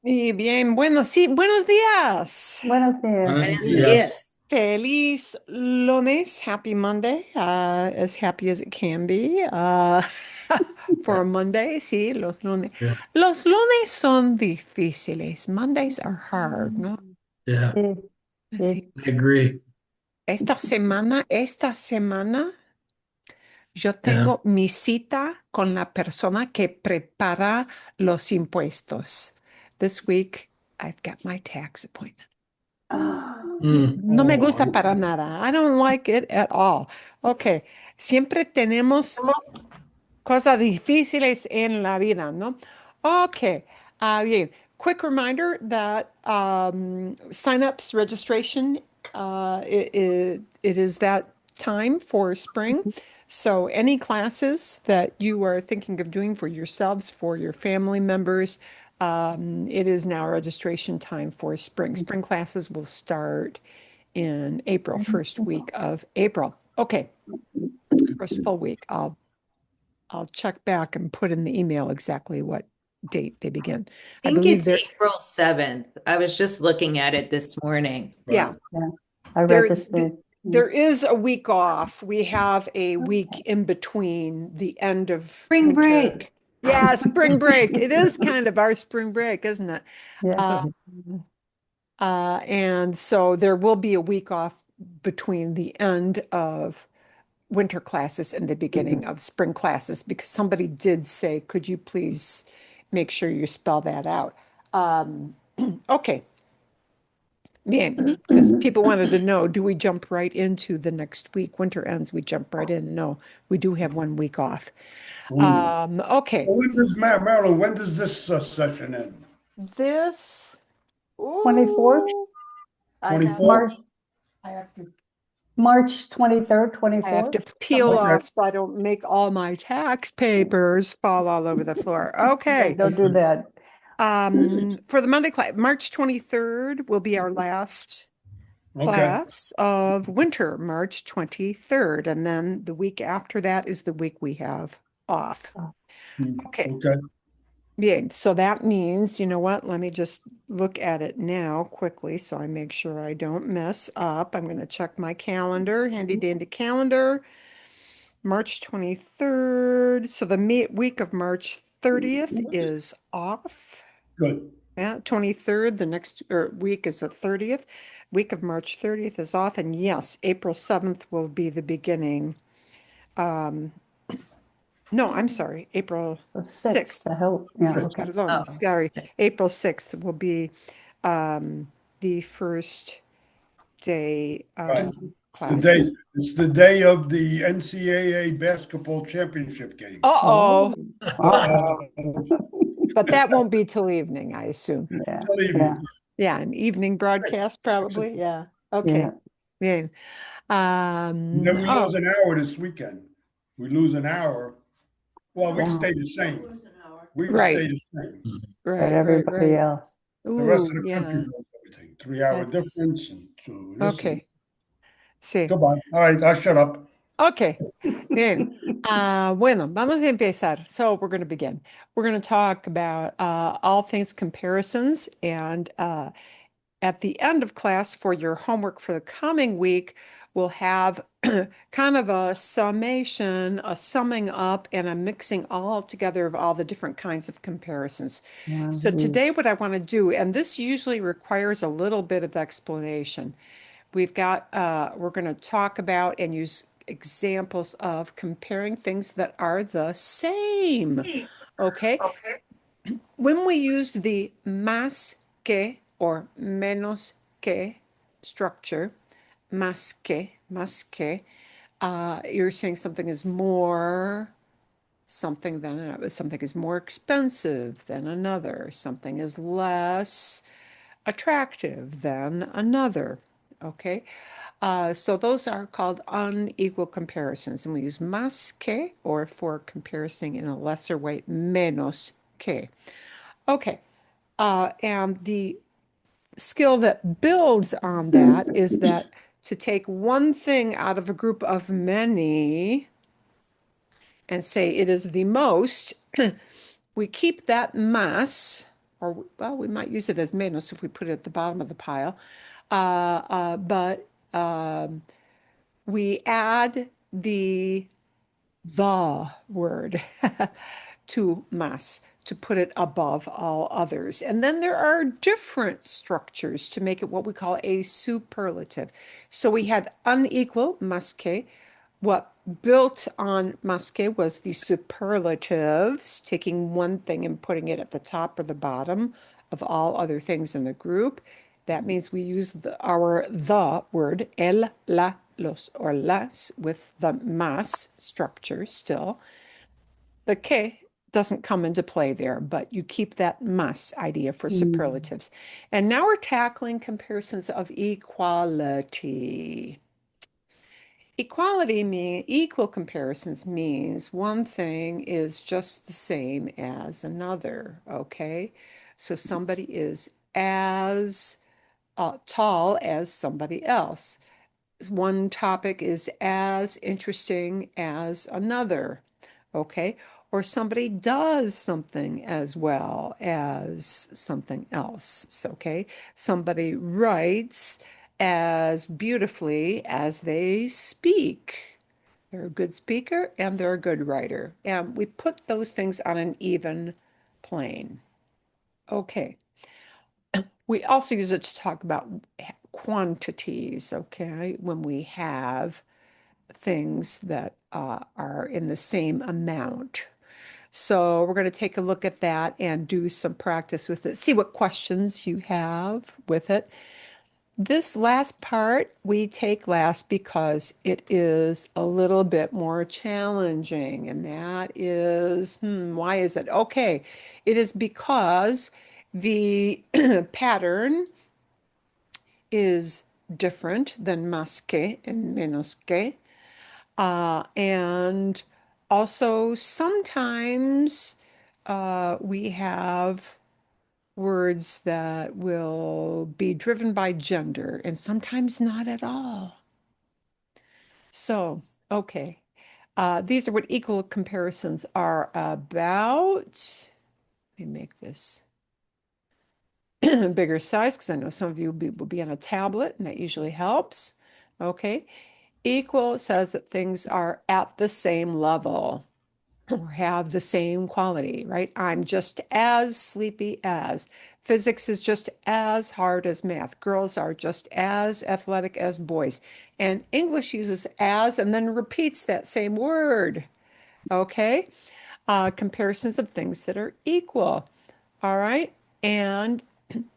Y bien, bueno, sí, buenos días. Buenos días. Buenos Buenos días. días. Feliz lunes, happy Monday, as happy as it can be. For a Monday, sí, los lunes. Yeah, Los lunes son difíciles. Mondays are hard, ¿no? yeah, Sí, Sí. sí. I agree. Esta semana, yo Yeah. tengo mi cita con la persona que prepara los impuestos. This week, I've got my tax appointment. Ah, Mm. No me Oh, gusta para nada. I don't like it at all. Ok, siempre tenemos cosas difíciles en la vida, ¿no? Ok, bien. Quick reminder that signups registration, it is that time for spring. So any classes that you are thinking of doing for yourselves, for your family members, it is now registration time for spring. Spring classes will start in April, first week of April. Okay, first full week. I'll check back and put in the email exactly what date they begin. I think believe it's there, April 7th. I was just looking at it this morning. yeah, So, yeah, yeah. I there, registered. there is a week off. We have a week in between the end of spring winter. break. Yeah, spring break. It is kind of our spring break, isn't it? Yeah. Uh, and so there will be a week off between the end of winter classes and the beginning of spring classes because somebody did say, could you please make sure you spell that out? Um, okay, bien, because people wanted to know, do we jump right into the next week? Winter ends, we jump right in. No, we do have 1 week off. Mm. Okay, When does Marilyn, when does this session end? this, 24th, ooh, Twenty-fourth? March, I have to, March 23rd, I have 24th, to something peel like that. Okay, off so I don't make all my tax papers fall all over the floor. Yeah, Okay. don't do that. For the Monday class, March 23rd will be our last okay. class of winter, March 23rd. And then the week after that is the week we have off. Okay. Okay. Yeah. So that means, you know what? Let me just look at it now quickly so I make sure I don't mess up. I'm going to check my calendar, handy dandy calendar, March 23rd. So the week of March 30th is off. Good. Yeah, 23rd, the next week is the 30th. Week of March 30th is off, and yes, April 7th will be the beginning. Um, no, I'm sorry, April The 6th, 6th. I hope. Yeah, okay. Pardon, Oh, sorry. April 6th will be um, the first day Right. classes. It's the day of the NCAA basketball championship game. Uh-oh, Oh, uh-oh. Uh, But that won't be till evening, I assume. yeah, Believe yeah, me. Yeah, an evening broadcast probably. Yeah. Okay. yeah. Yeah. Then we lose Oh, an hour this weekend. We lose an hour. Well, we Wow. stay the same. We right, stay the same. But right, right, everybody right. else. The rest Ooh, of the country yeah, knows everything. 3 hour that's difference. And so this is okay. Sí. goodbye. All right, I'll shut up. Okay. Bien. Bueno, vamos a empezar. So we're going to begin. We're going to talk about all things comparisons, and at the end of class for your homework for the coming week, we'll have kind of a summation, a summing up, and a mixing all together of all the different kinds of comparisons. So Mhm. today, what I want to do, and this usually requires a little bit of explanation. We're going to talk about and use examples of comparing things that are the same. Okay? When we used the más que or menos que structure, más que, you're saying something is more something than another. Something is more expensive than another. Something is less attractive than another. Okay. So those are called unequal comparisons. And we use más que or for comparison in a lesser way, menos que. Okay. And the skill that builds on that is that to take one thing out of a group of many and say it is the most, we keep that más or well, we might use it as menos if we put it at the bottom of the pile. But we add the word to más to put it above all others. And then there are different structures to make it what we call a superlative. So we had unequal, más que. What built on más que was the superlatives, taking one thing and putting it at the top or the bottom of all other things in the group. That means we use our the word, el, la, los, or las, with the más structure still. The que doesn't come into play there, but you keep that más idea for superlatives. And now we're tackling comparisons of equality. Equal comparisons means one thing is just the same as another, okay? So somebody is as tall as somebody else. One topic is as interesting as another, okay? Or somebody does something as well as something else, okay? Somebody writes as beautifully as they speak. They're a good speaker and they're a good writer. And we put those things on an even plane. Okay. We also use it to talk about quantities, okay? When we have things that are in the same amount. So we're going to take a look at that and do some practice with it. See what questions you have with it. This last part we take last because it is a little bit more challenging. And that is, why is it? Okay, it is because the pattern is different than más que and menos que. And also sometimes we have words that will be driven by gender and sometimes not at all. So, okay. These are what equal comparisons are about. Let me make this bigger size because I know some of you will be on a tablet and that usually helps. Okay. Equal says that things are at the same level or have the same quality, right? I'm just as sleepy as. Physics is just as hard as math. Girls are just as athletic as boys. And English uses as and then repeats that same word. Okay? Comparisons of things that are equal. All right? And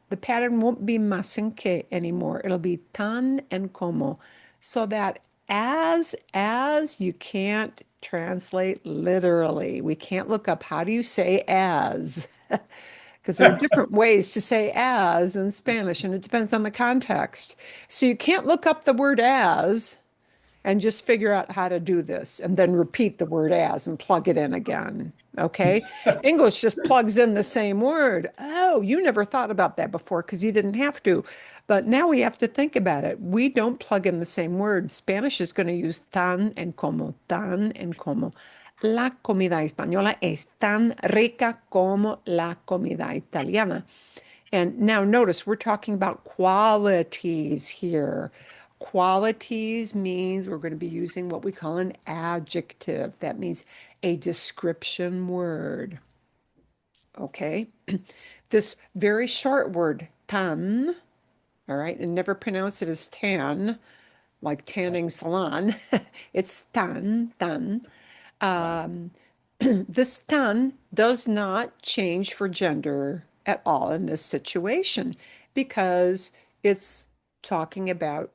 the pattern won't be más en que anymore. It'll be tan and como. So that as you can't translate literally. We can't look up how do you say as because there are different ways to say as in Spanish and it depends on the context. So you can't look up the word as and just figure out how to do this and then repeat the word as and plug it in again. Okay. English just plugs in the same word. Oh, you never thought about that before because you didn't have to. But now we have to think about it. We don't plug in the same word. Spanish is going to use tan and como, tan and como. La comida española es tan rica como la comida italiana. And now notice we're talking about qualities here. Qualities means we're going to be using what we call an adjective. That means a description word. Okay. This very short word, tan, all right, and never pronounce it as tan, like tanning salon. It's tan, tan. This tan does not change for gender at all in this situation because it's talking about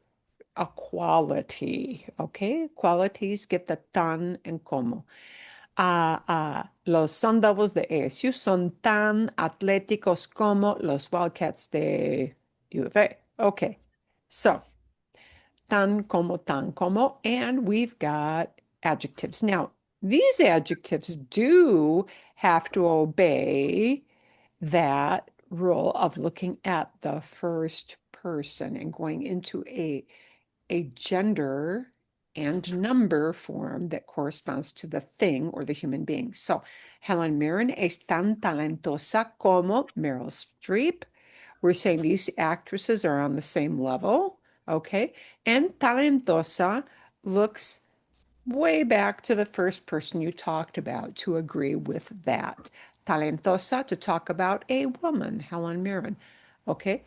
a quality, okay? Qualities get the tan and como. Los Sun Devils de ASU son tan atléticos como los Wildcats de U of A. Okay, so tan como, and we've got adjectives. Now, these adjectives do have to obey that rule of looking at the first person and going into a gender and number form that corresponds to the thing or the human being. So Helen Mirren es tan talentosa como Meryl Streep. We're saying these actresses are on the same level, okay? And talentosa looks way back to the first person you talked about to agree with that. Talentosa, to talk about a woman, Helen Mirren, okay?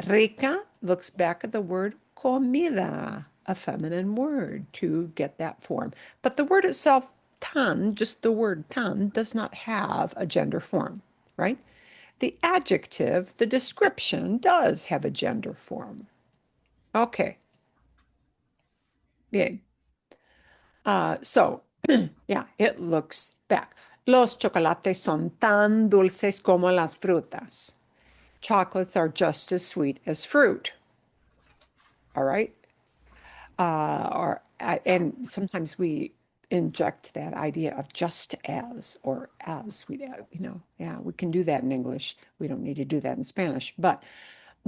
Rica looks back at the word comida, a feminine word, to get that form. But the word itself, tan, just the word tan, does not have a gender form, right? The adjective, the description, does have a gender form. Okay. Bien. So, yeah, it looks back. Los chocolates son tan dulces como las frutas. Chocolates are just as sweet as fruit. All right. And sometimes we inject that idea of just as or as sweet as, yeah, we can do that in English. We don't need to do that in Spanish. But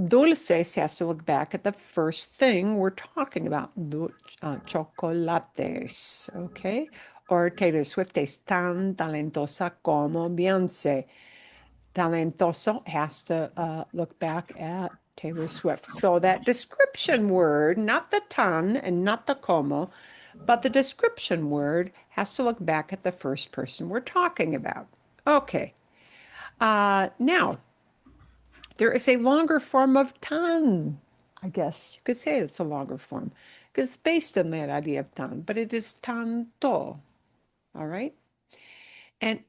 dulces has to look back at the first thing we're talking about. Chocolates, okay? Or Taylor Swift es tan talentosa como Beyoncé. Talentoso has to look back at Taylor Swift. So that description word, not the tan and not the como, but the description word has to look back at the first person we're talking about. Okay. Now, there is a longer form of tan. I guess you could say it's a longer form because it's based on that idea of tan, but it is tanto. All right. And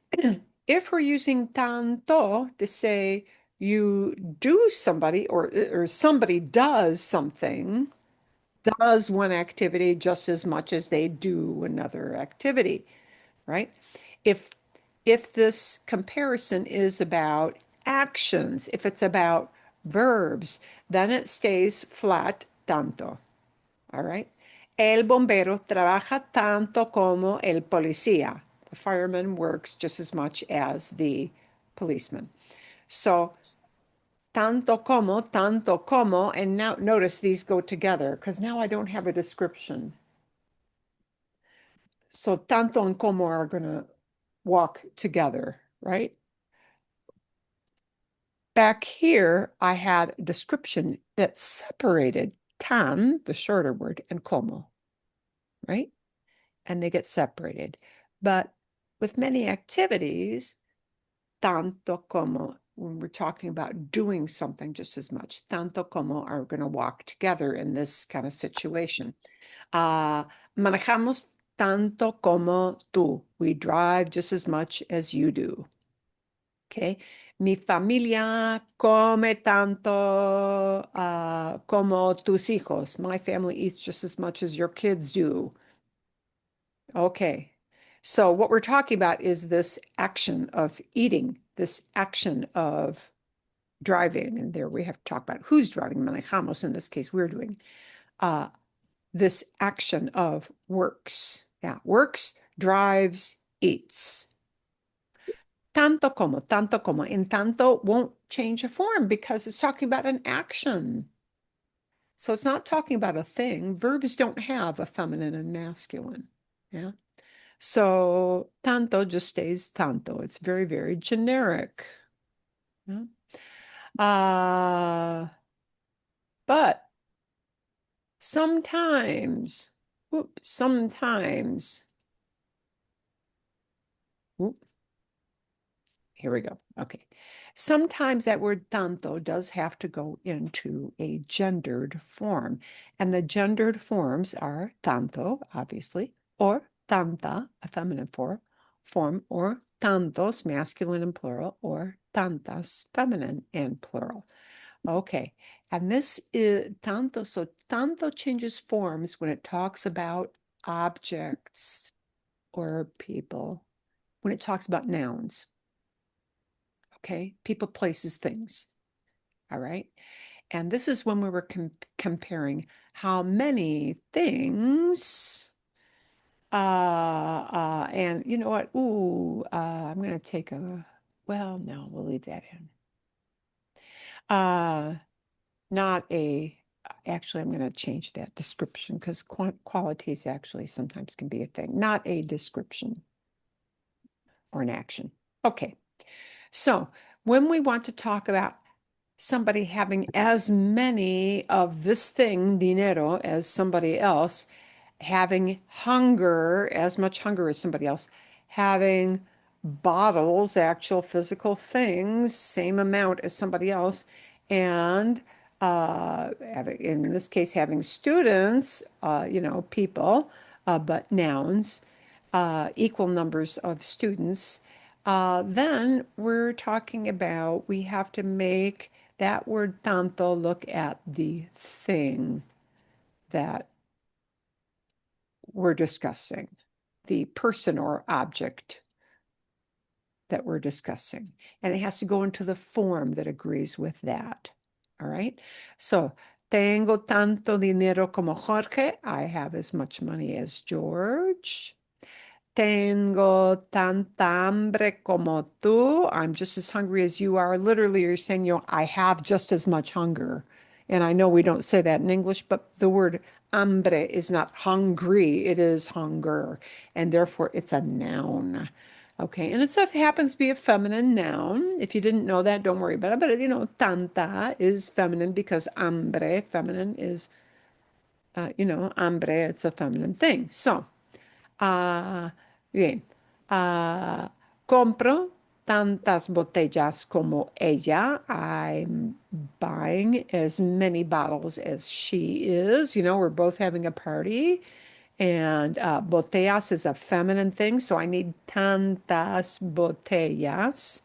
if we're using tanto to say you do somebody or somebody does something, does one activity just as much as they do another activity, right? If this comparison is about actions, if it's about verbs, then it stays flat tanto. All right. El bombero trabaja tanto como el policía. The fireman works just as much as the policeman. So tanto como, and now notice these go together because now I don't have a description. So tanto and como are going to walk together, right? Back here, I had a description that separated tan, the shorter word, and como, right? And they get separated. But with many activities, tanto como, when we're talking about doing something just as much, tanto como are going to walk together in this kind of situation. Manejamos tanto como tú. We drive just as much as you do. Okay. Mi familia come tanto como tus hijos. My family eats just as much as your kids do. Okay. So what we're talking about is this action of eating, this action of driving. And there we have to talk about who's driving. Manejamos, in this case, we're doing this action of works. Yeah, works, drives, eats. Tanto como. And tanto won't change a form because it's talking about an action. So it's not talking about a thing. Verbs don't have a feminine and masculine. Yeah. So tanto just stays tanto. It's very, very generic. Yeah. But sometimes, here we go. Okay. Sometimes that word tanto does have to go into a gendered form. And the gendered forms are tanto, obviously, or tanta, a feminine form, or tantos, masculine and plural, or tantas, feminine and plural. Okay. And this is tanto. So tanto changes forms when it talks about objects or people, when it talks about nouns. Okay, people, places, things. All right. And this is when we were comparing how many things. And you know what? Ooh, I'm going to take well, no, we'll leave that in. Not a actually, I'm going to change that description because qualities actually sometimes can be a thing, not a description or an action. Okay. So when we want to talk about somebody having as many of this thing, dinero, as somebody else, having hunger, as much hunger as somebody else, having bottles, actual physical things, same amount as somebody else, and in this case, having students, people, but nouns, equal numbers of students, then we're talking about we have to make that word tanto look at the thing that we're discussing, the person or object that we're discussing. And it has to go into the form that agrees with that. All right. So, tengo tanto dinero como Jorge. I have as much money as George. Tengo tanta hambre como tú. I'm just as hungry as you are. Literally, you're saying, I have just as much hunger. And I know we don't say that in English, but the word hambre is not hungry, it is hunger. And therefore, it's a noun. Okay, and it happens to be a feminine noun. If you didn't know that, don't worry about it. But, tanta is feminine because hambre, feminine, is, hambre, it's a feminine thing. So, bien. Compro tantas botellas como ella. I'm buying as many bottles as she is. We're both having a party. And botellas is a feminine thing, so I need tantas botellas.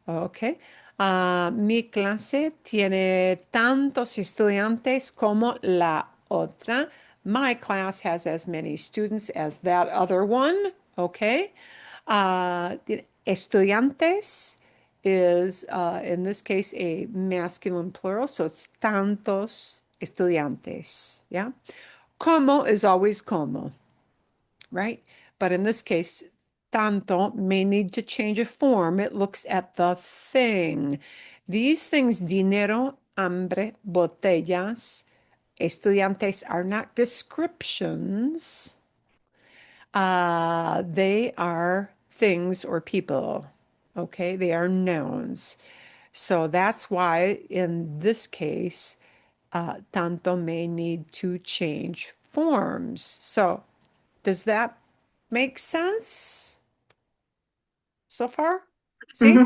Okay. Mi clase tiene tantos estudiantes como la otra. My class has as many students as that other one. Okay. Estudiantes is, in this case, a masculine plural, so it's tantos estudiantes. Yeah. Como is always como, right? But in this case, tanto may need to change a form. It looks at the thing. These things, dinero, hambre, botellas, estudiantes, are not descriptions. They are things or people. Okay, they are nouns. So that's why in this case, tanto may need to change forms. So does that make sense so far? See?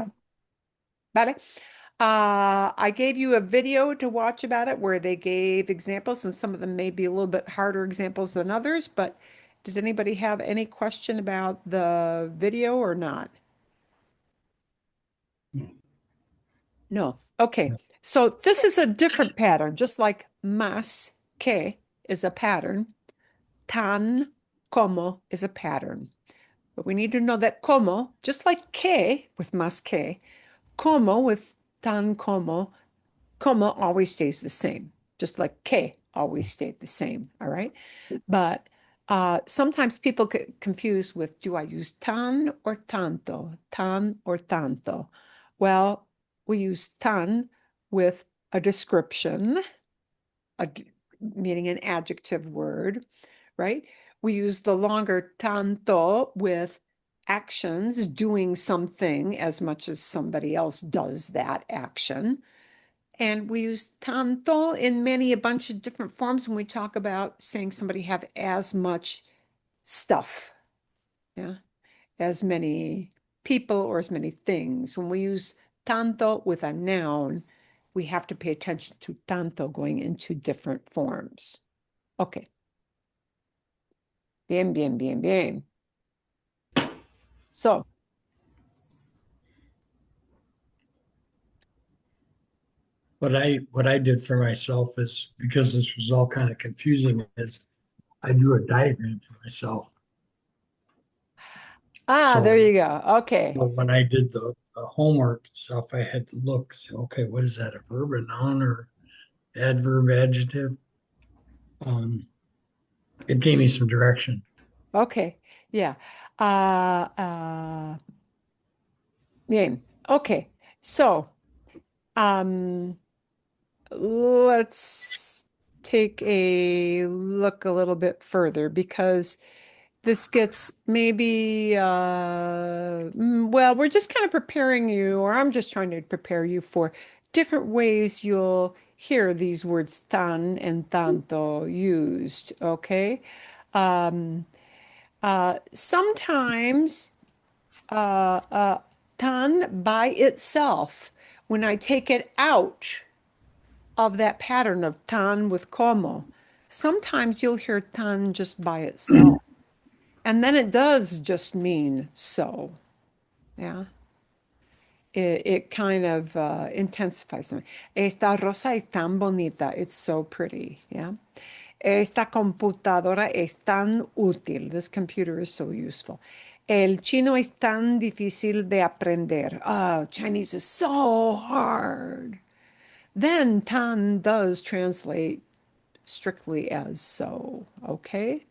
Vale. I gave you a video to watch about it where they gave examples, and some of them may be a little bit harder examples than others, but did anybody have any question about the video or not? No. Okay. So this is a different pattern, just like más que is a pattern. Tan como is a pattern. But we need to know that como, just like que with más que, como with tan como always stays the same, just like que always stayed the same. All right. But sometimes people get confused with, do I use tan or tanto? Tan or tanto? Well, we use tan with a description, meaning an adjective word, right? We use the longer tanto with actions, doing something as much as somebody else does that action. And we use tanto in a bunch of different forms when we talk about saying somebody have as much stuff, yeah, as many people or as many things. When we use tanto with a noun, we have to pay attention to tanto going into different forms. Okay. Bien, bien, bien, bien. So, what I did for myself is, because this was all kind of confusing, is I drew a diagram for myself. there you go. Okay. But when I did the homework stuff, I had to look, say, okay, what is that? A verb, a noun, or adverb, adjective? It gave me some direction. Okay. Yeah. Bien. Okay. So, let's take a look a little bit further because this gets maybe, well, we're just kind of preparing you, or I'm just trying to prepare you for different ways you'll hear these words tan and tanto used, okay? Sometimes tan by itself, when I take it out of that pattern of tan with como, sometimes you'll hear tan just by itself. And then it does just mean so. Yeah. It kind of intensifies something. Esta rosa es tan bonita. It's so pretty. Yeah. Esta computadora es tan útil. This computer is so useful. El chino es tan difícil de aprender. Oh, Chinese is so hard. Then tan does translate strictly as so, okay?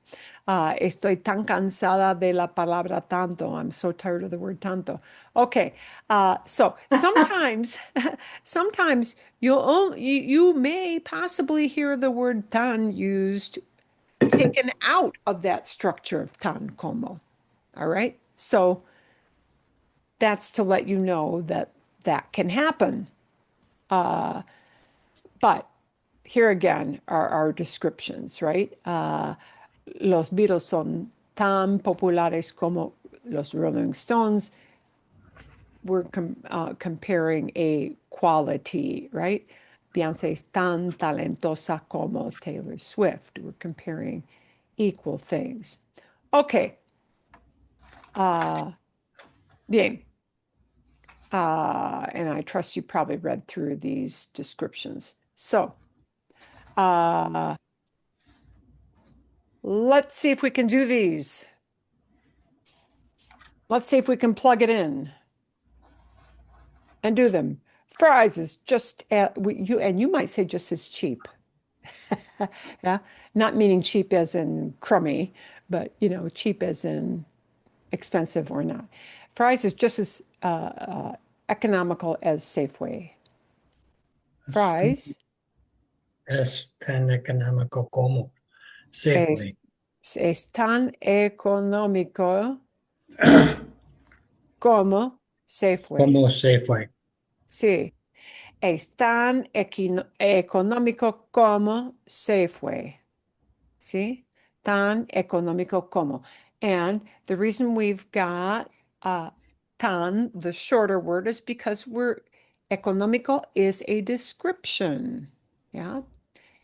Estoy tan cansada de la palabra tanto. I'm so tired of the word tanto. Okay, so sometimes, sometimes you may possibly hear the word tan used, taken out of that structure of tan como. All right, so that's to let you know that that can happen. But here again are our descriptions, right? Los Beatles son tan populares como los Rolling Stones. We're comparing a quality, right? Beyoncé es tan talentosa como Taylor Swift. We're comparing equal things. Okay. Bien. And I trust you probably read through these descriptions. So, let's see if we can do these. Let's see if we can plug it in and do them. Fries is just you might say just as cheap. Yeah, not meaning cheap as in crummy, but cheap as in expensive or not. Fries is just as economical as Safeway. Fries Es tan económico como Safeway. es tan económico como Safeway. Como Safeway. Sí, es tan económico como Safeway. See? Tan económico como. And the reason we've got tan, the shorter word, is because económico is a description. Yeah.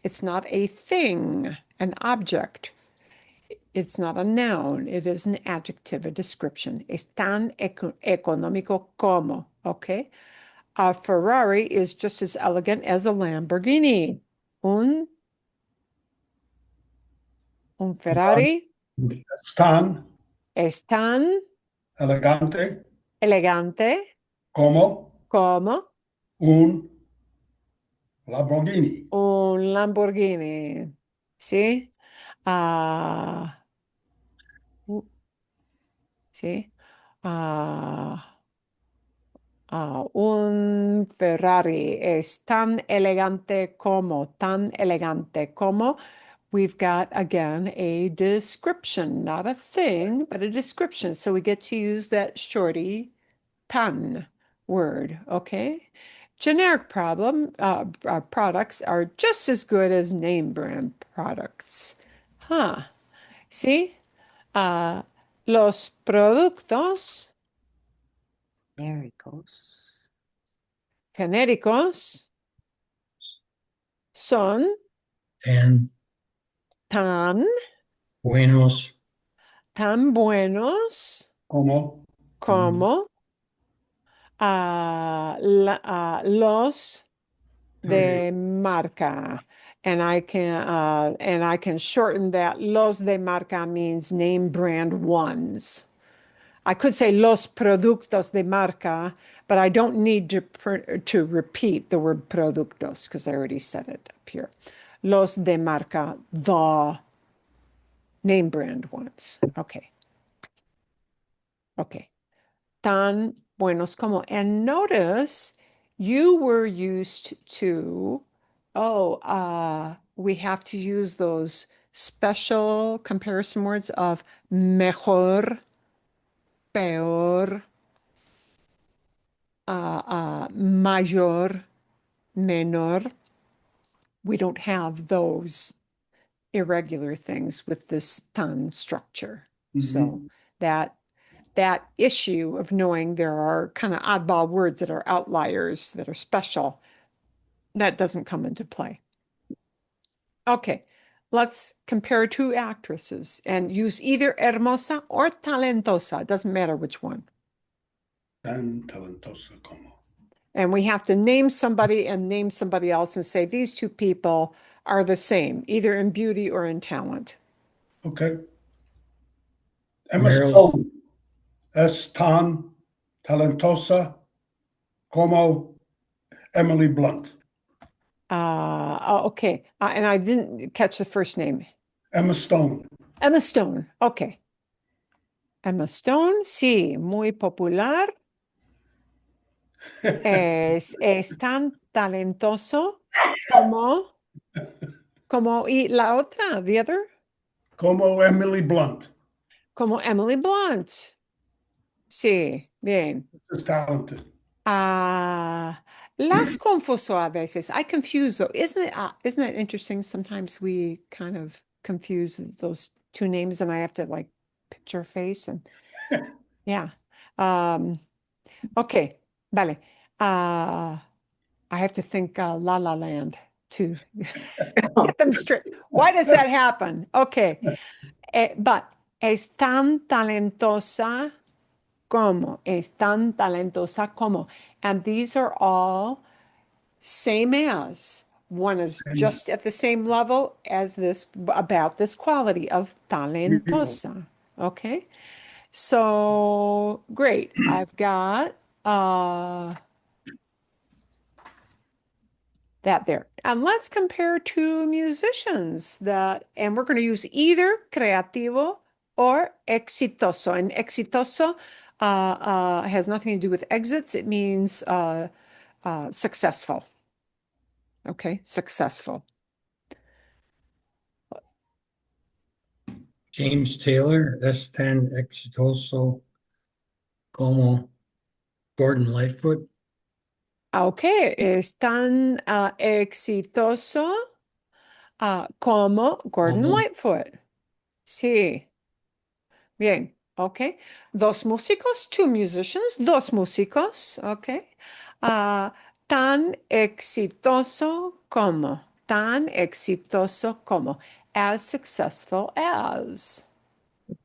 It's not a thing, an object. It's not a noun. It is an adjective, a description. Es tan económico como. Okay. A Ferrari is just as elegant as a Lamborghini. Un Ferrari es tan elegante elegante como como un Lamborghini. un Lamborghini. ¿Sí? ¿Sí? Un Ferrari es tan elegante como. We've got, again, a description, not a thing, but a description. So we get to use that shorty tan word, okay? Generic products are just as good as name brand products. Huh. See? Los productos genéricos son And tan buenos buenos Como como los de marca. And I can shorten that. Los de marca means name brand ones. I could say los productos de marca, but I don't need to repeat the word productos because I already said it up here. Los de marca, the name brand ones. Okay. Okay. Tan buenos como. And notice you were used to, we have to use those special comparison words of mejor, peor, mayor, menor. We don't have those irregular things with this tan structure. So that issue of knowing there are kind of oddball words that are outliers, that are special, that doesn't come into play. Okay, let's compare two actresses and use either hermosa or talentosa. It doesn't matter which one. Tan talentosa como. And we have to name somebody and name somebody else and say these two people are the same, either in beauty or in talent. Okay. Emma Meryl- Stone es tan talentosa como Emily Blunt. Okay. And I didn't catch the first name. Emma Stone. Emma Stone. Okay. Emma Stone, sí, muy popular. Es tan talentoso y la otra, the other, Como Emily Blunt. como Emily Blunt. Sí, bien. Is talented. Las confuso a veces. I confuse though. Isn't it interesting? Sometimes we kind of confuse those two names and I have to like picture a face and yeah. Okay, vale. I have to think La La Land to get them straight. Why does that happen? Okay. But es tan talentosa como, es tan talentosa como. And these are all same as. One is just at the same level as this, about this quality of talentosa. Okay. So great. I've got that there. And let's compare two musicians and we're going to use either creativo or exitoso. And exitoso has nothing to do with exits. It means successful. Okay, successful. James Taylor, es tan exitoso como Gordon Lightfoot. Okay, es tan exitoso como Gordon Como. Lightfoot. Sí. Bien, okay. Dos músicos, two musicians, dos músicos, okay. Tan exitoso como, as successful as.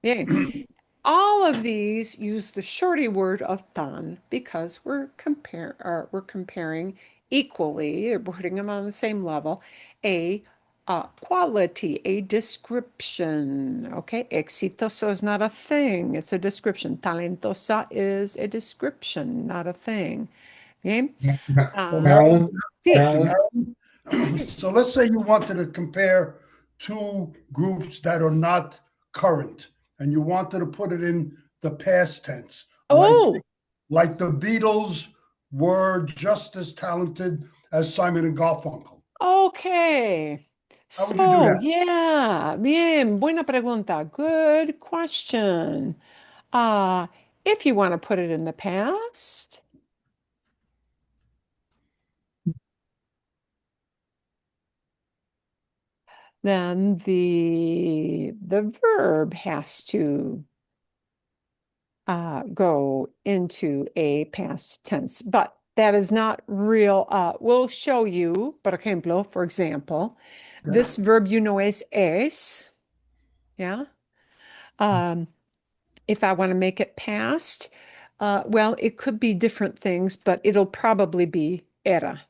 Bien. All of these use the shorty word of tan because we're comparing equally, we're putting them on the same level, a quality, a description. Okay, exitoso is not a thing, it's a description. Talentosa is a description, not a thing. Bien. Marilyn? Sí. Marilyn? So let's say you wanted to compare two groups that are not current and you wanted to put it in the past tense. Oh, Like the Beatles were just as talented as Simon and Garfunkel. okay. How would you do that? Yeah, bien, buena pregunta. Good question. If you want to put it in the past, then the verb has to go into a past tense, but that is not real. We'll show you, por ejemplo, for example, this verb you know is es, yeah. If I want to make it past, well, it could be different things, but it'll probably be era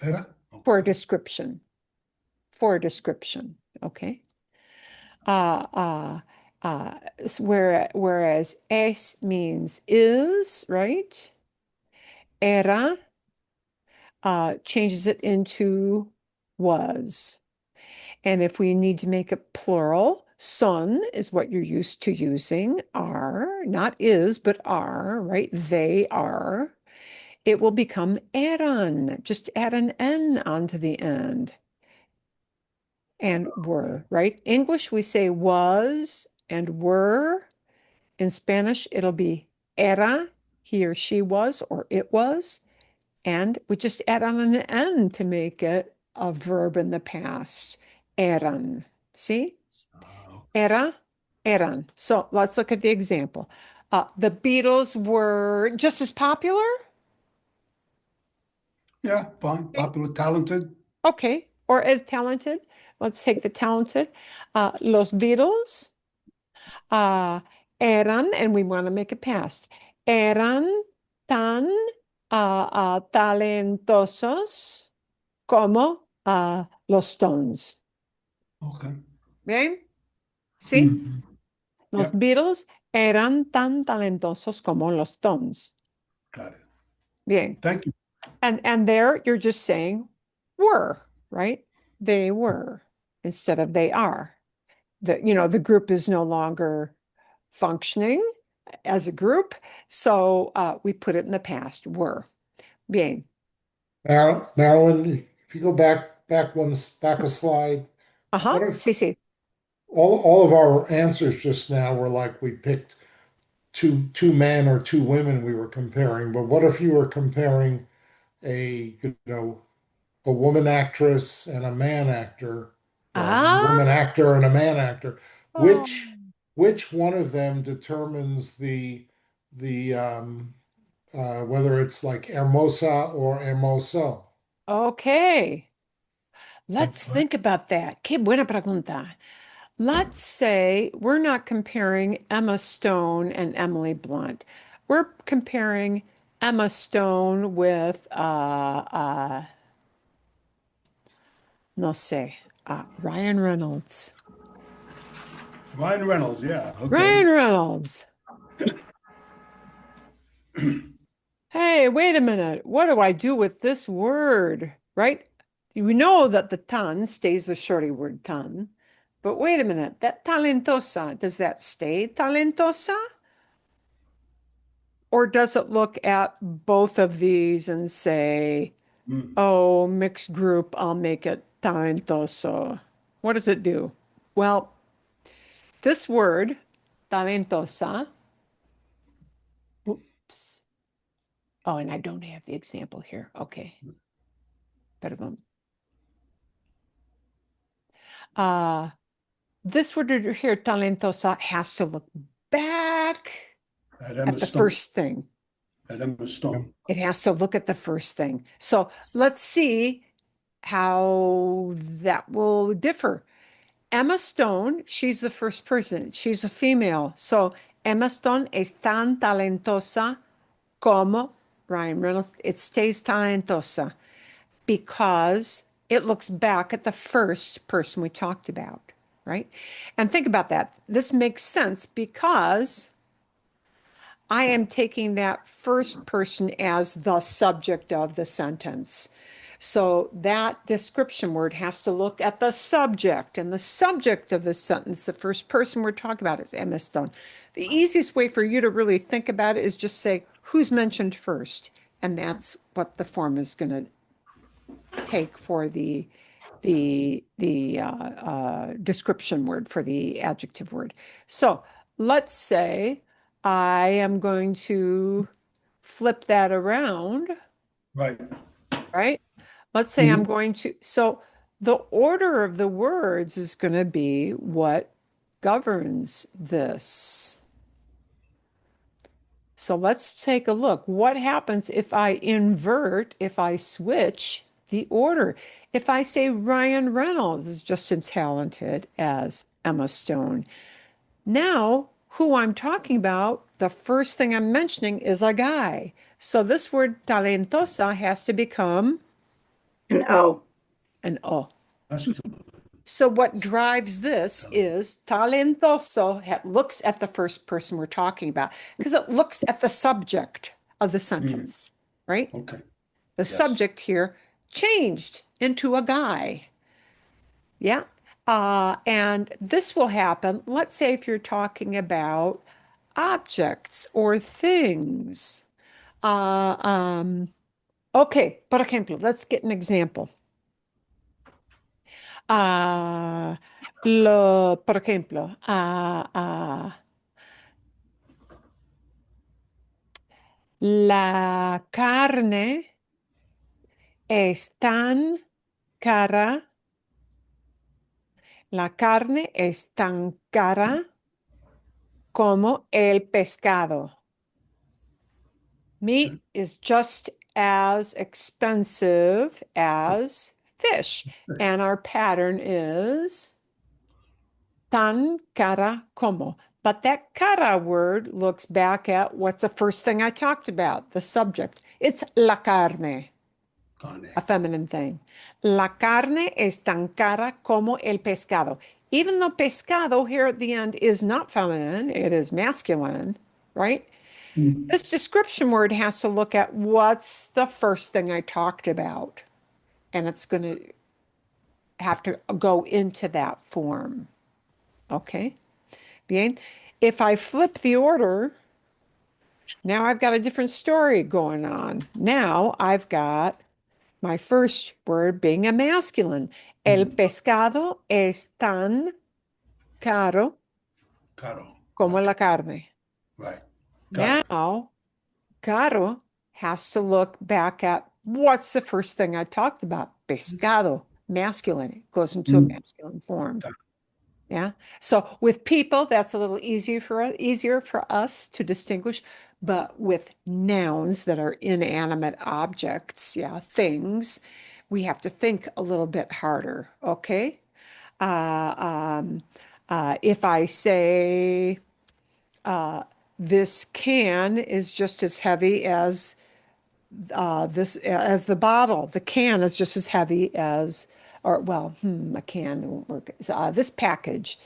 Era? for a description. For a description, okay? Whereas es means is, right? Era changes it into was. And if we need to make it plural, son is what you're used to using, are, not is, but are, right? They are. It will become eran. Just add an N onto the end. and were, right? English, we say was and were. In Spanish, it'll be era, he or she was, or it was. And we just add on an N to make it a verb in the past. Eran. See? Era, eran. So let's look at the example. The Beatles were just as popular. Yeah, fine. Popular, talented. Okay. Or as talented. Let's take the talented. Los Beatles eran, and we want to make it past, eran tan talentosos como los Stones. Okay. ¿Bien? ¿Sí? Mhm. Los Yep. Beatles eran tan talentosos como los Stones. Got it. Bien. Thank you. And there you're just saying were, right? They were instead of they are. The group is no longer functioning as a group, so we put it in the past, were. Bien. Marilyn, if you go back a slide, what if Sí, sí. all of our answers just now were like we picked two men or two women we were comparing, but what if you were comparing a woman actress and a man actor, or a woman actor and a man actor? Oh, Which one of them determines the whether it's like hermosa or hermoso? okay. Let's Okay. think about that. Qué buena pregunta. Let's say we're not comparing Emma Stone and Emily Blunt. We're comparing Emma Stone with no sé, Ryan Reynolds. Ryan Reynolds, yeah. Okay. Ryan Reynolds. Hey, wait a minute. What do I do with this word? Right? We know that the tan stays the shorty word tan. But wait a minute. That talentosa, does that stay talentosa? Or does it look at both of these and say, Mm. oh, mixed group, I'll make it talentoso? What does it do? Well, this word, talentosa, oops. Oh, and I don't have the example here. Okay. Perdón. This word here, talentosa, has to look back At Emma at the Stone. first thing. At Emma Stone. It has to look at the first thing. So let's see how that will differ. Emma Stone, she's the first person. She's a female. So Emma Stone es tan talentosa como Ryan Reynolds. It stays talentosa because it looks back at the first person we talked about, right? And think about that. This makes sense because I am taking that first person as the subject of the sentence. So that description word has to look at the subject, and the subject of the sentence, the first person we're talking about, is Emma Stone. The easiest way for you to really think about it is just say, who's mentioned first? And that's what the form is going to take for the description word, for the adjective word. So let's say I am going to flip that around, Right. right? Let's say I'm going to, so the order of the words is going to be what governs this. So let's take a look. What happens if I invert, if I switch the order? If I say Ryan Reynolds is just as talented as Emma Stone, now who I'm talking about, the first thing I'm mentioning is a guy. So this word talentosa has to become An O. an O. That's good. So what drives this is talentoso looks at the first person we're talking about because it looks at the subject of the sentence, right? Okay. The subject here changed into a guy. Yeah. And this will happen, let's say if you're talking about objects or things. Okay, por ejemplo, let's get an example. Por ejemplo, la carne es tan cara. La carne es tan cara como el pescado. Meat is just as expensive as fish. And our pattern is tan cara como. But that cara word looks back at what's the first thing I talked about, the subject. It's la carne, Carne. a feminine thing. La carne es tan cara como el pescado. Even though pescado here at the end is not feminine, it is masculine, right? This description word has to look at what's the first thing I talked about. And it's going to have to go into that form. Okay? Bien. If I flip the order, now I've got a different story going on. Now I've got my first word being a masculine. El pescado es tan caro Caro. como la carne. Right. Got it. Now, caro has to look back at what's the first thing I talked about? Pescado, masculine. It goes into a masculine form. Yeah. So with people, that's a little easier for us to distinguish. But with nouns that are inanimate objects, yeah, things, we have to think a little bit harder. Okay. If I say this can is just as heavy as as the bottle. The can is just as heavy as, or well, a can won't work. This package.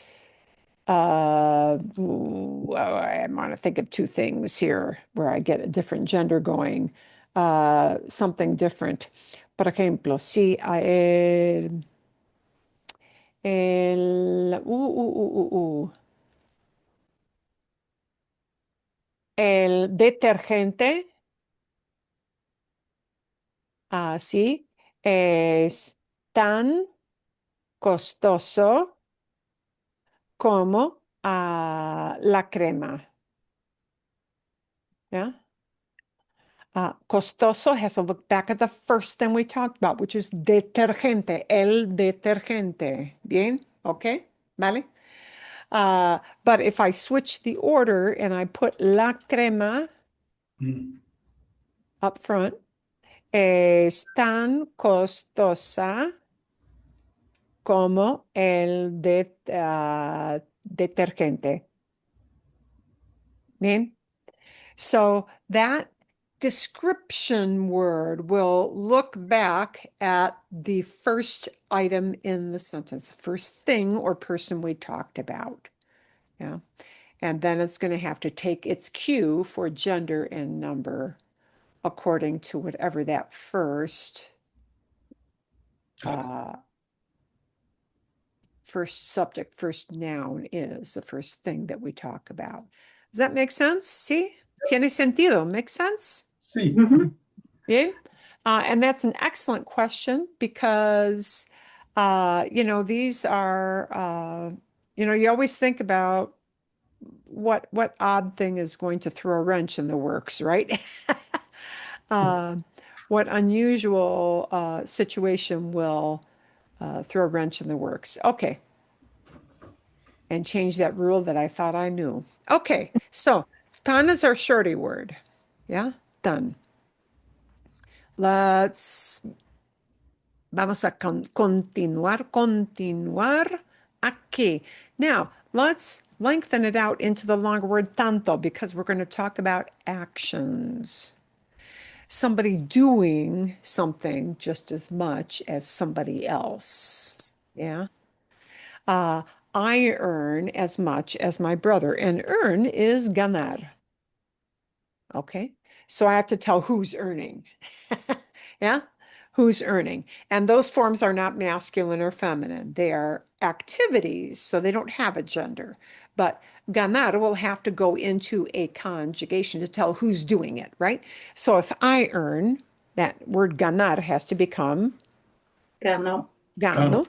I want to think of two things here where I get a different gender going. Something different. Por ejemplo, si el detergente. Así es tan costoso como la crema. Yeah. Costoso has to look back at the first thing we talked about, which is detergente, el detergente. Bien, okay, vale. But if I switch the order and I put la crema up front, es tan costosa como el detergente. Bien. So that description word will look back at the first item in the sentence, the first thing or person we talked about. Yeah. And then it's going to have to take its cue for gender and number according to whatever that first first subject, first noun is, the first thing that we talk about. Does that make sense? See? Tiene sentido. Make sense? Sí. Yeah. And that's an excellent question because, these are, you always think about what odd thing is going to throw a wrench in the works, right? What unusual situation will throw a wrench in the works. Okay. And change that rule that I thought I knew. Okay, so tan is our shorty word. Yeah, tan. Vamos a continuar aquí. Now, let's lengthen it out into the longer word tanto because we're going to talk about actions. Somebody doing something just as much as somebody else. Yeah. I earn as much as my brother, and earn is ganar. Okay, so I have to tell who's earning. Yeah, who's earning. And those forms are not masculine or feminine. They are activities, so they don't have a gender. But ganar will have to go into a conjugation to tell who's doing it, right? So if I earn, that word ganar has to become Gano. gano.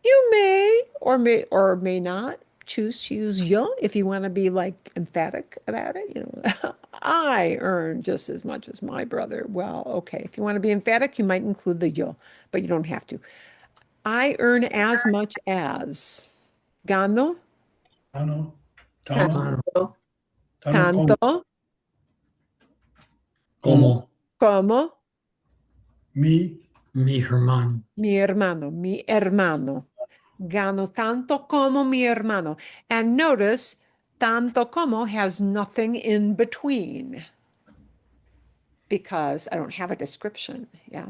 You may not choose to use yo if you want to be like emphatic about it. You know, I earn just as much as my brother. Well, okay. If you want to be emphatic, you might include the yo, but you don't have to. I earn as much as. Gano Tano, Tano, Tanto. Tano, tanto Como como mi, mi hermano. mi hermano, mi hermano. Gano tanto como mi hermano. And notice, tanto como has nothing in between because I don't have a description. Yeah.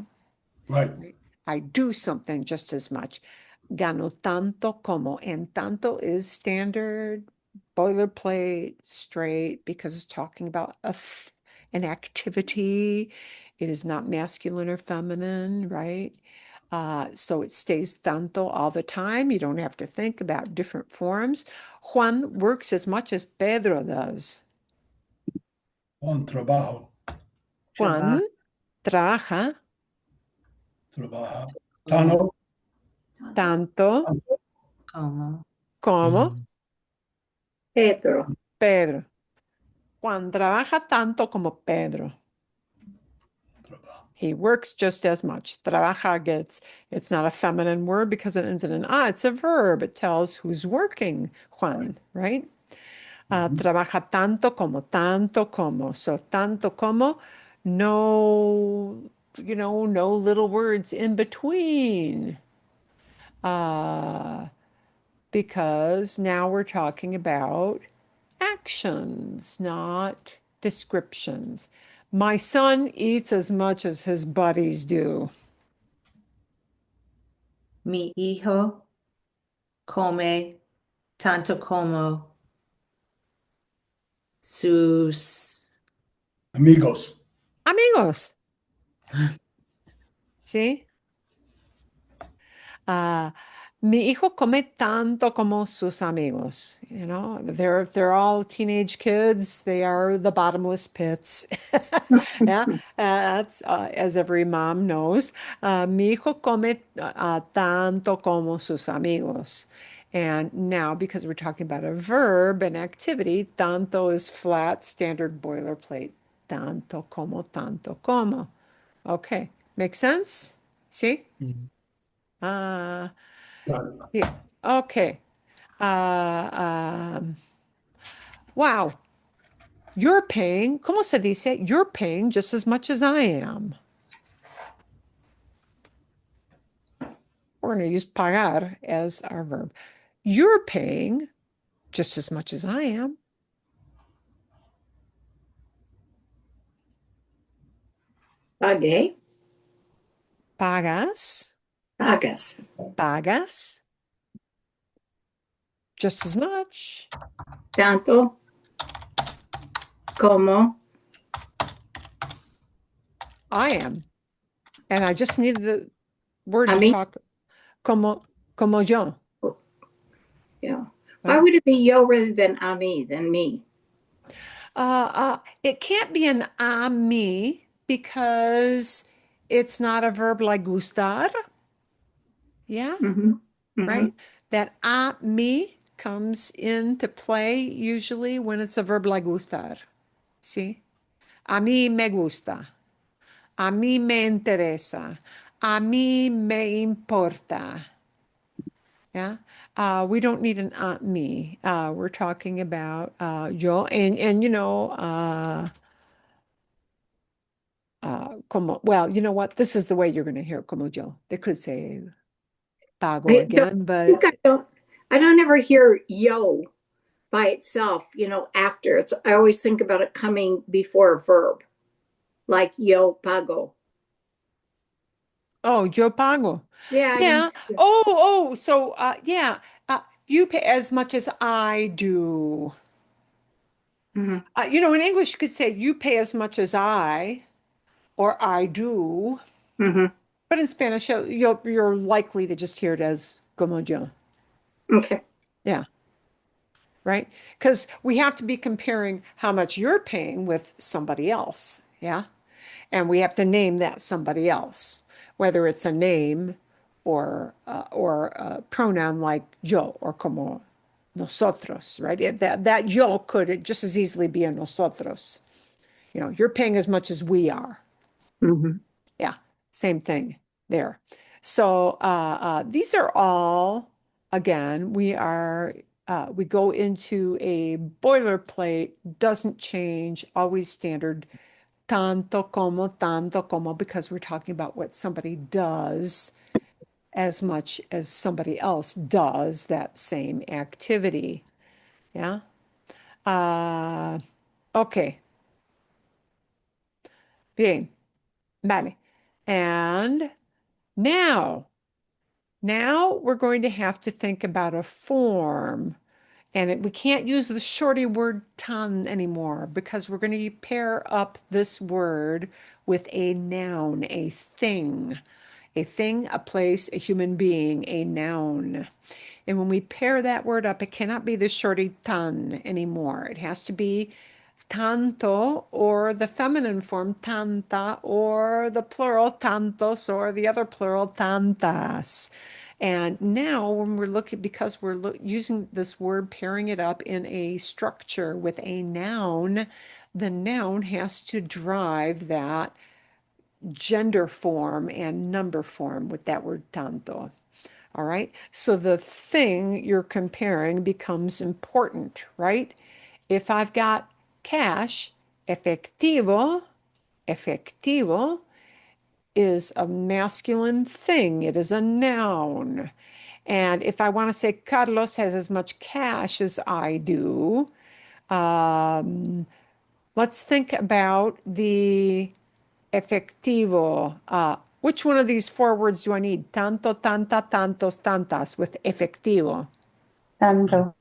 right. I do something just as much. Gano tanto como. And tanto is standard, boilerplate, straight, because it's talking about an activity. It is not masculine or feminine, right? So it stays tanto all the time. You don't have to think about different forms. Juan works as much as Pedro does. Juan trabajo, Juan trabaja trabaja. Tano, tanto Como. como Pedro. Pedro. Juan trabaja tanto como Pedro. trabajo. He works just as much. Trabaja it's not a feminine word because it ends in an it's a verb. It tells who's working, Juan, right? Trabaja tanto como. So tanto como, no, no little words in between. Because now we're talking about actions, not descriptions. My son eats as much as his buddies do. Mi hijo come tanto como sus Amigos, Amigos. ¿Sí? Mi hijo come tanto como sus amigos. You know, they're all teenage kids. They are the bottomless pits. Yeah, that's as every mom knows. Mi hijo come tanto como sus amigos. And now, because we're talking about a verb, an activity, tanto is flat, standard boilerplate. Tanto como, tanto como. Okay, make sense? See? got it. Yeah. Okay. Wow. You're paying, ¿cómo se dice? You're paying just as much as I am. We're going to use pagar as our verb. You're paying just as much as I am. Pagué. Pagas. Pagas. Pagas. Just as much. Tanto como I am. And I just need the word A to mí? talk como yo. yeah. Why would it be yo rather than a mí than me? It can't be an a mí because it's not a verb like gustar. Yeah, Mm-hmm. right? That a mí comes into play usually when it's a verb like gustar. See? A mí me gusta. A mí me interesa. A mí me importa. Yeah. We don't need an me. We're talking about yo and como, well, you know what? This is the way you're going to hear como yo. They could say pago I again, but think I don't ever hear yo by itself, after. I always think about it coming before a verb, like yo pago. oh, yo pago. Yeah. Yeah. So yeah. You pay as much as I do. Mhm. In English, you could say you pay as much as I, or I do. Mhm. But in Spanish, you're likely to just hear it as como yo. Okay. Yeah. Right? Because we have to be comparing how much you're paying with somebody else. Yeah. And we have to name that somebody else, whether it's a name or a pronoun like yo or como nosotros, right? That yo could just as easily be a nosotros. You know, you're paying as much as we are. Mhm. Yeah, same thing there. So these are all, again, we go into a boilerplate, doesn't change, always standard, tanto como, because we're talking about what somebody does as much as somebody else does that same activity. Yeah. Okay. Bien. Vale. And now we're going to have to think about a form. And we can't use the shorty word ton anymore because we're going to pair up this word with a noun, a thing, a place, a human being, a noun. And when we pair that word up, it cannot be the shorty tan anymore. It has to be tanto or the feminine form tanta or the plural tantos or the other plural tantas. And now when we're looking, because we're using this word, pairing it up in a structure with a noun, the noun has to drive that gender form and number form with that word tanto. All right. So the thing you're comparing becomes important, right? If I've got cash, efectivo is a masculine thing. It is a noun. And if I want to say Carlos has as much cash as I do, let's think about the efectivo. Which one of these four words do I need? Tanto, tanta, tantos, tantas with efectivo. Tanto.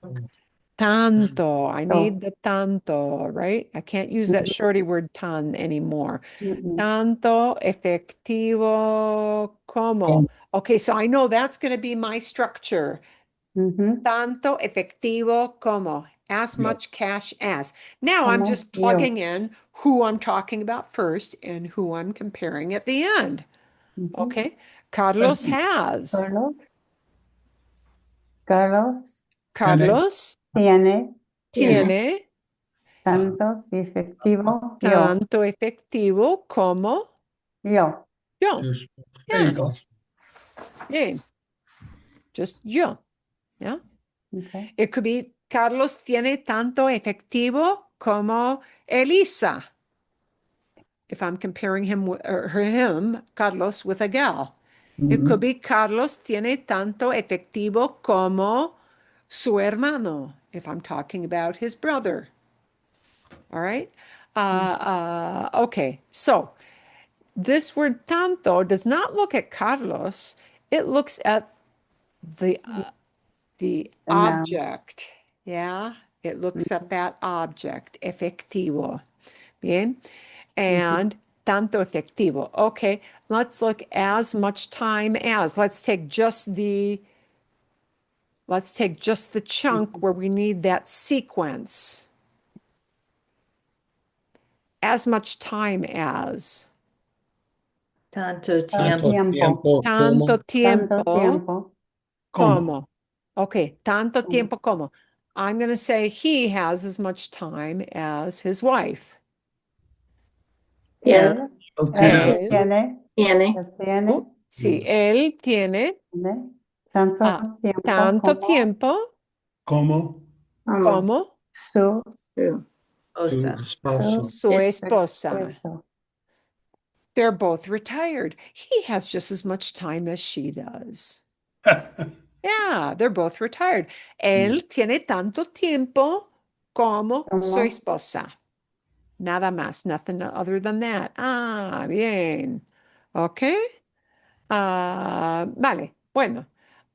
Tanto. I Oh. need the tanto, right? I can't use that shorty word tan anymore. Mm-mm. Tanto, efectivo, como. Okay, so I know that's going to be my structure. Mhm. Tanto, efectivo, como. As Yeah. much cash as. Now I'm Como, just plugging in who I'm talking about first and who I'm comparing at the end. Mhm. Okay. Carlos has. Carlos Carlos tiene tiene tantos efectivo yo. tanto efectivo como Yo. yo. Just Yeah. spouse. Bien. Just yo. Yeah. Okay. It could be Carlos tiene tanto efectivo como Elisa. If I'm comparing him, Carlos, with a gal. It could be Carlos tiene tanto efectivo como su hermano, if I'm talking about his brother. All right? Okay, so this word tanto does not look at Carlos. It looks at the noun. object. Yeah, it looks at that object, efectivo. Bien. And tanto efectivo. Okay, let's look as much time as. Let's take just the chunk where we need that sequence. As much time as. Tanto Tanto tiempo. tiempo Tanto como. tiempo Tanto tiempo. como. Okay, tanto tiempo como. I'm going to say he has as much time as his wife. Yeah. Él Okay. Él Tiene. tiene sí, él tiene tanto tiempo tanto como tiempo Como como su True. Tu esposo. su esposa. esposo. They're both retired. He has just as much time as she does. Yeah, they're both retired. Él tiene tanto tiempo como su Como. esposa. Nada más, nothing other than that. Ah, bien. Okay. Vale. Bueno,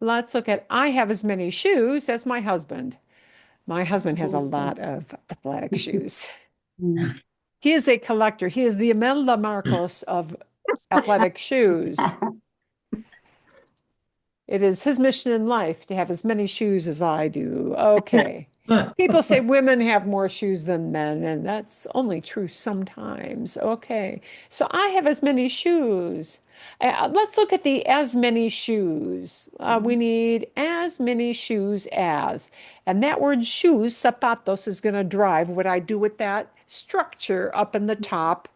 let's look at I have as many shoes as my husband. My husband has a lot of athletic shoes. Mm. He is a collector. He is the Imelda Marcos of athletic shoes. It is his mission in life to have as many shoes as I do. Okay. People say women have more shoes than men, and that's only true sometimes. Okay. So I have as many shoes. Let's look at the as many shoes. We need as many shoes as. And that word shoes, zapatos, is going to drive what I do with that structure up in the top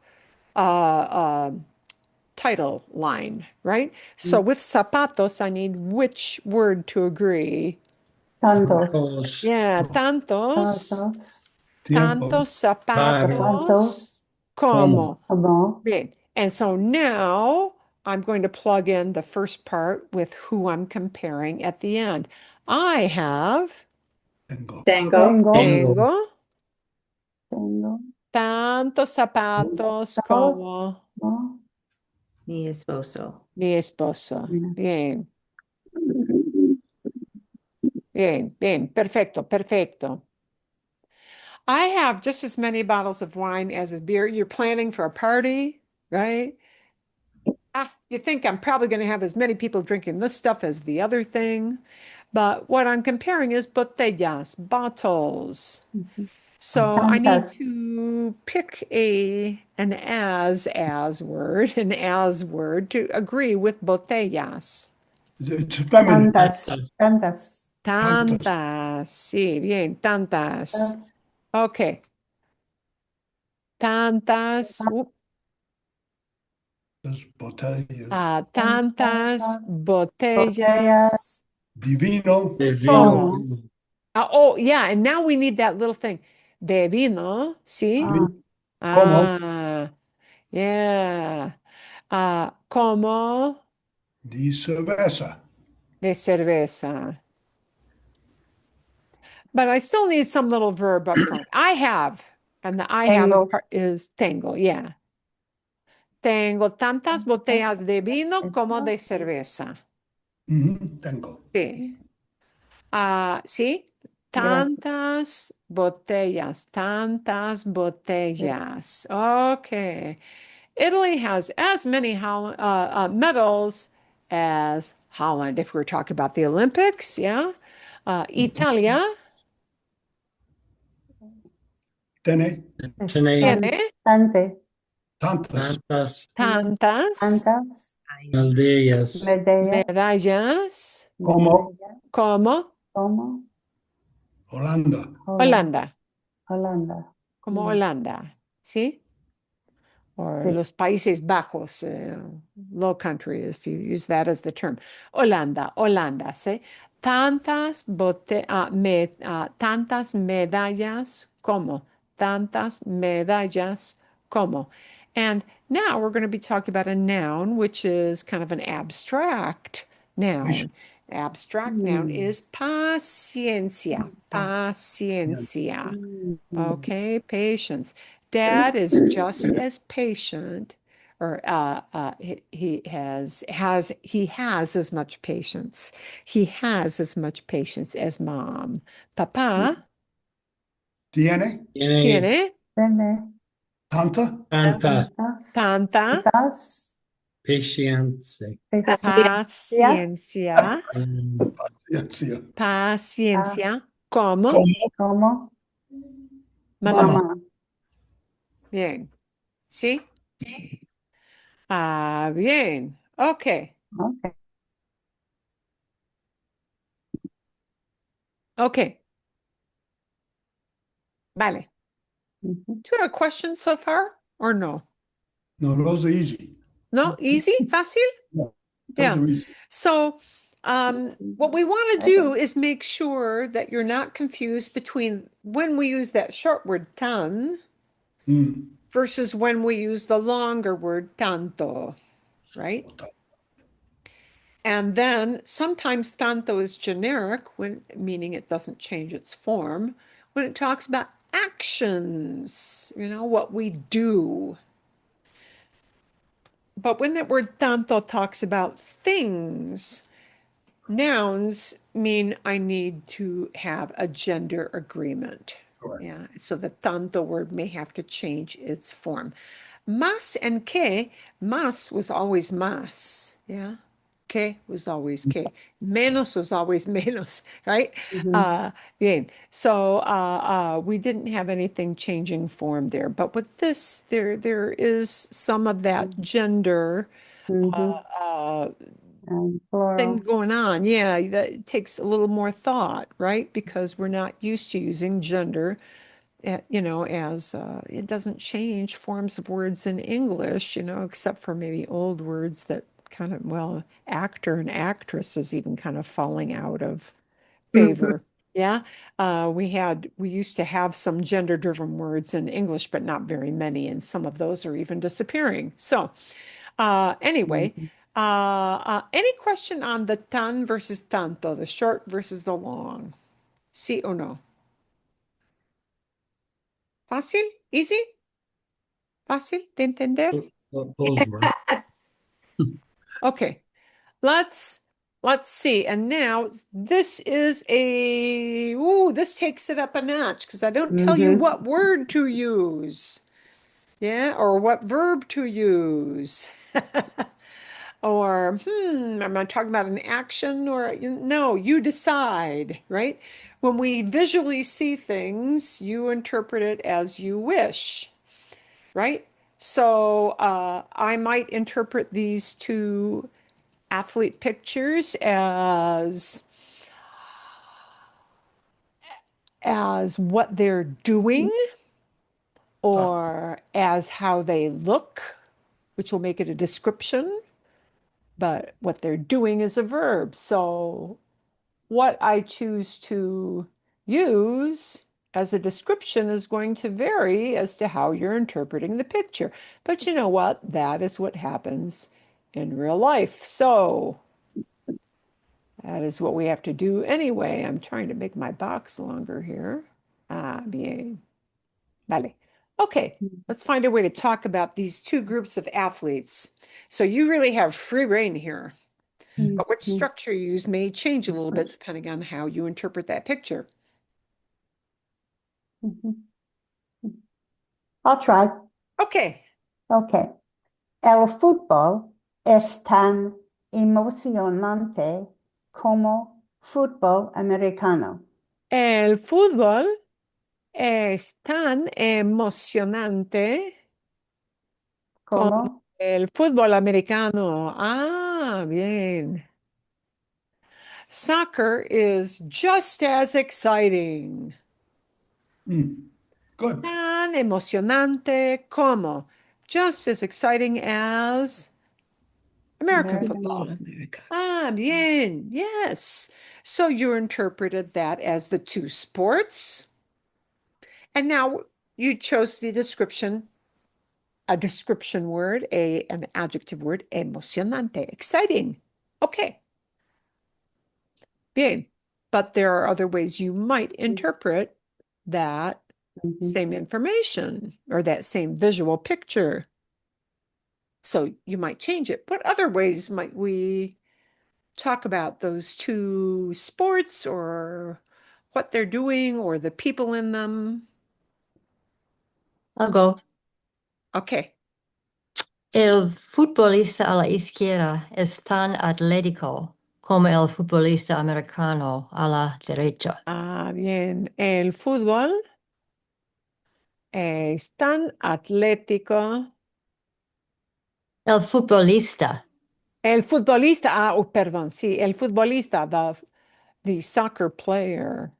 title line, right? So with zapatos, I need which word to agree? Tantos. Tantos, Yeah, tantos, Tantos. Tiempo. tantos zapatos Tantos. como. Como. Great. And so now I'm going to plug in the first part with who I'm comparing at the end. I have, Tengo. Tango. Tengo. tengo Tengo. tantos zapatos Zapatos. como No. Mi esposo. mi esposo. Bien. Bien, bien, bien. Perfecto, perfecto. I have just as many bottles of wine as a beer. You're planning for a party, right? You think I'm probably going to have as many people drinking this stuff as the other thing. But what I'm comparing is botellas, bottles. So I need Tantas. to pick an as word, an as word to agree with botellas. It's feminine. Tantas. Tantas. Tantas. Sí, bien, tantas. Tantas. Okay. Tantas. Botellas. Tantas botellas. Botellas. Divino. de Como? vino. Oh, yeah, and now we need that little thing. De vino, ¿sí? Ah. Yeah. Como Di cerveza. de cerveza. But I still need some little verb up front. I have, and the I have Tengo. part is tengo, yeah. Tengo tantas botellas de vino como de cerveza. Tengo. Sí. ¿Sí? Gracias. Tantas botellas. Okay. Italy has as many medals as Holland, if we're talking about the Olympics, yeah. Italia Tene. tiene Tante. Tantas. Tantas tantas Tantas. aldeas. Medallas. medallas Como. como Como. Holanda. Holanda, Holanda. como Holanda, ¿sí? Or Sí. los Países Bajos, low country, if you use that as the term. Holanda, ¿sí? Tantas tantas medallas como, tantas medallas como. And now we're going to be talking about a noun, which is kind of an abstract noun. Abstract noun is paciencia, paciencia. Okay, patience. Dad is just as patient, or he has as much patience. He has as much patience as mom. Papá Tiene. Tiene tiene Tene. Tanta. tanta tanta Tantas. paciencia. paciencia, Paciencia. paciencia, como Como. Como. mamá. Mamá. Bien, ¿sí? Bien, okay. Okay. Okay. Vale. Mhm. Do you have a question so far or no? No, those are easy. No? Easy? Fácil? Those Yeah. are easy. So, what we want to do is make sure that you're not confused between when we use that short word tan versus when we use the longer word tanto, right? And then sometimes tanto is generic, meaning it doesn't change its form, when it talks about actions, what we do. But when that word tanto talks about things, nouns mean I need to have a gender agreement. Correct. Yeah, so the tanto word may have to change its form. Más and que, más was always más, yeah. Que was always que. Menos was always menos, right? Bien. So we didn't have anything changing form there. But with this, there is some of that gender And thing plural. going on. Yeah, that takes a little more thought, right? Because we're not used to using gender, as it doesn't change forms of words in English, except for maybe old words that kind of, well, actor and actress is even kind of falling out of favor. Yeah. We used to have some gender-driven words in English, but not very many, and some of those are even disappearing. So, anyway, any question on the tan versus tanto, the short versus the long? Sí o no? ¿Fácil? ¿Easy? ¿Fácil de entender? Those were. Okay. Let's see. And now this is this takes it up a notch because I don't tell you what word to use. Yeah, or what verb to use. Or, am I talking about an action or no, you decide, right? When we visually see things, you interpret it as you wish, right? So I might interpret these two athlete pictures as what they're doing or as how they look, which will make it a description, but what they're doing is a verb. So what I choose to use as a description is going to vary as to how you're interpreting the picture. But you know what? That is what happens in real life. So that is what we have to do anyway. I'm trying to make my box longer here. Bien. Vale. Okay, let's find a way to talk about these two groups of athletes. So you really have free reign here. But which structure you use may change a little bit depending on how you interpret that picture. I'll try. Okay. Okay. El fútbol es tan emocionante como fútbol americano. El fútbol es tan emocionante como el fútbol americano. Ah, bien. Soccer is just as exciting. Good. Tan emocionante como. Just as exciting as American football. Ah, bien. Yes. So you interpreted that as the two sports. And now you chose the description, a description word, an adjective word, emocionante, exciting. Okay. Bien. But there are other ways you might interpret that same information or that same visual picture. So you might change it. What other ways might we talk about those two sports or what they're doing or the people in them? I'll go. Okay. El futbolista a la izquierda es tan atlético como el futbolista americano a la derecha. Ah, bien. El fútbol es tan atlético. El futbolista. El futbolista, perdón, sí, el futbolista, the soccer player.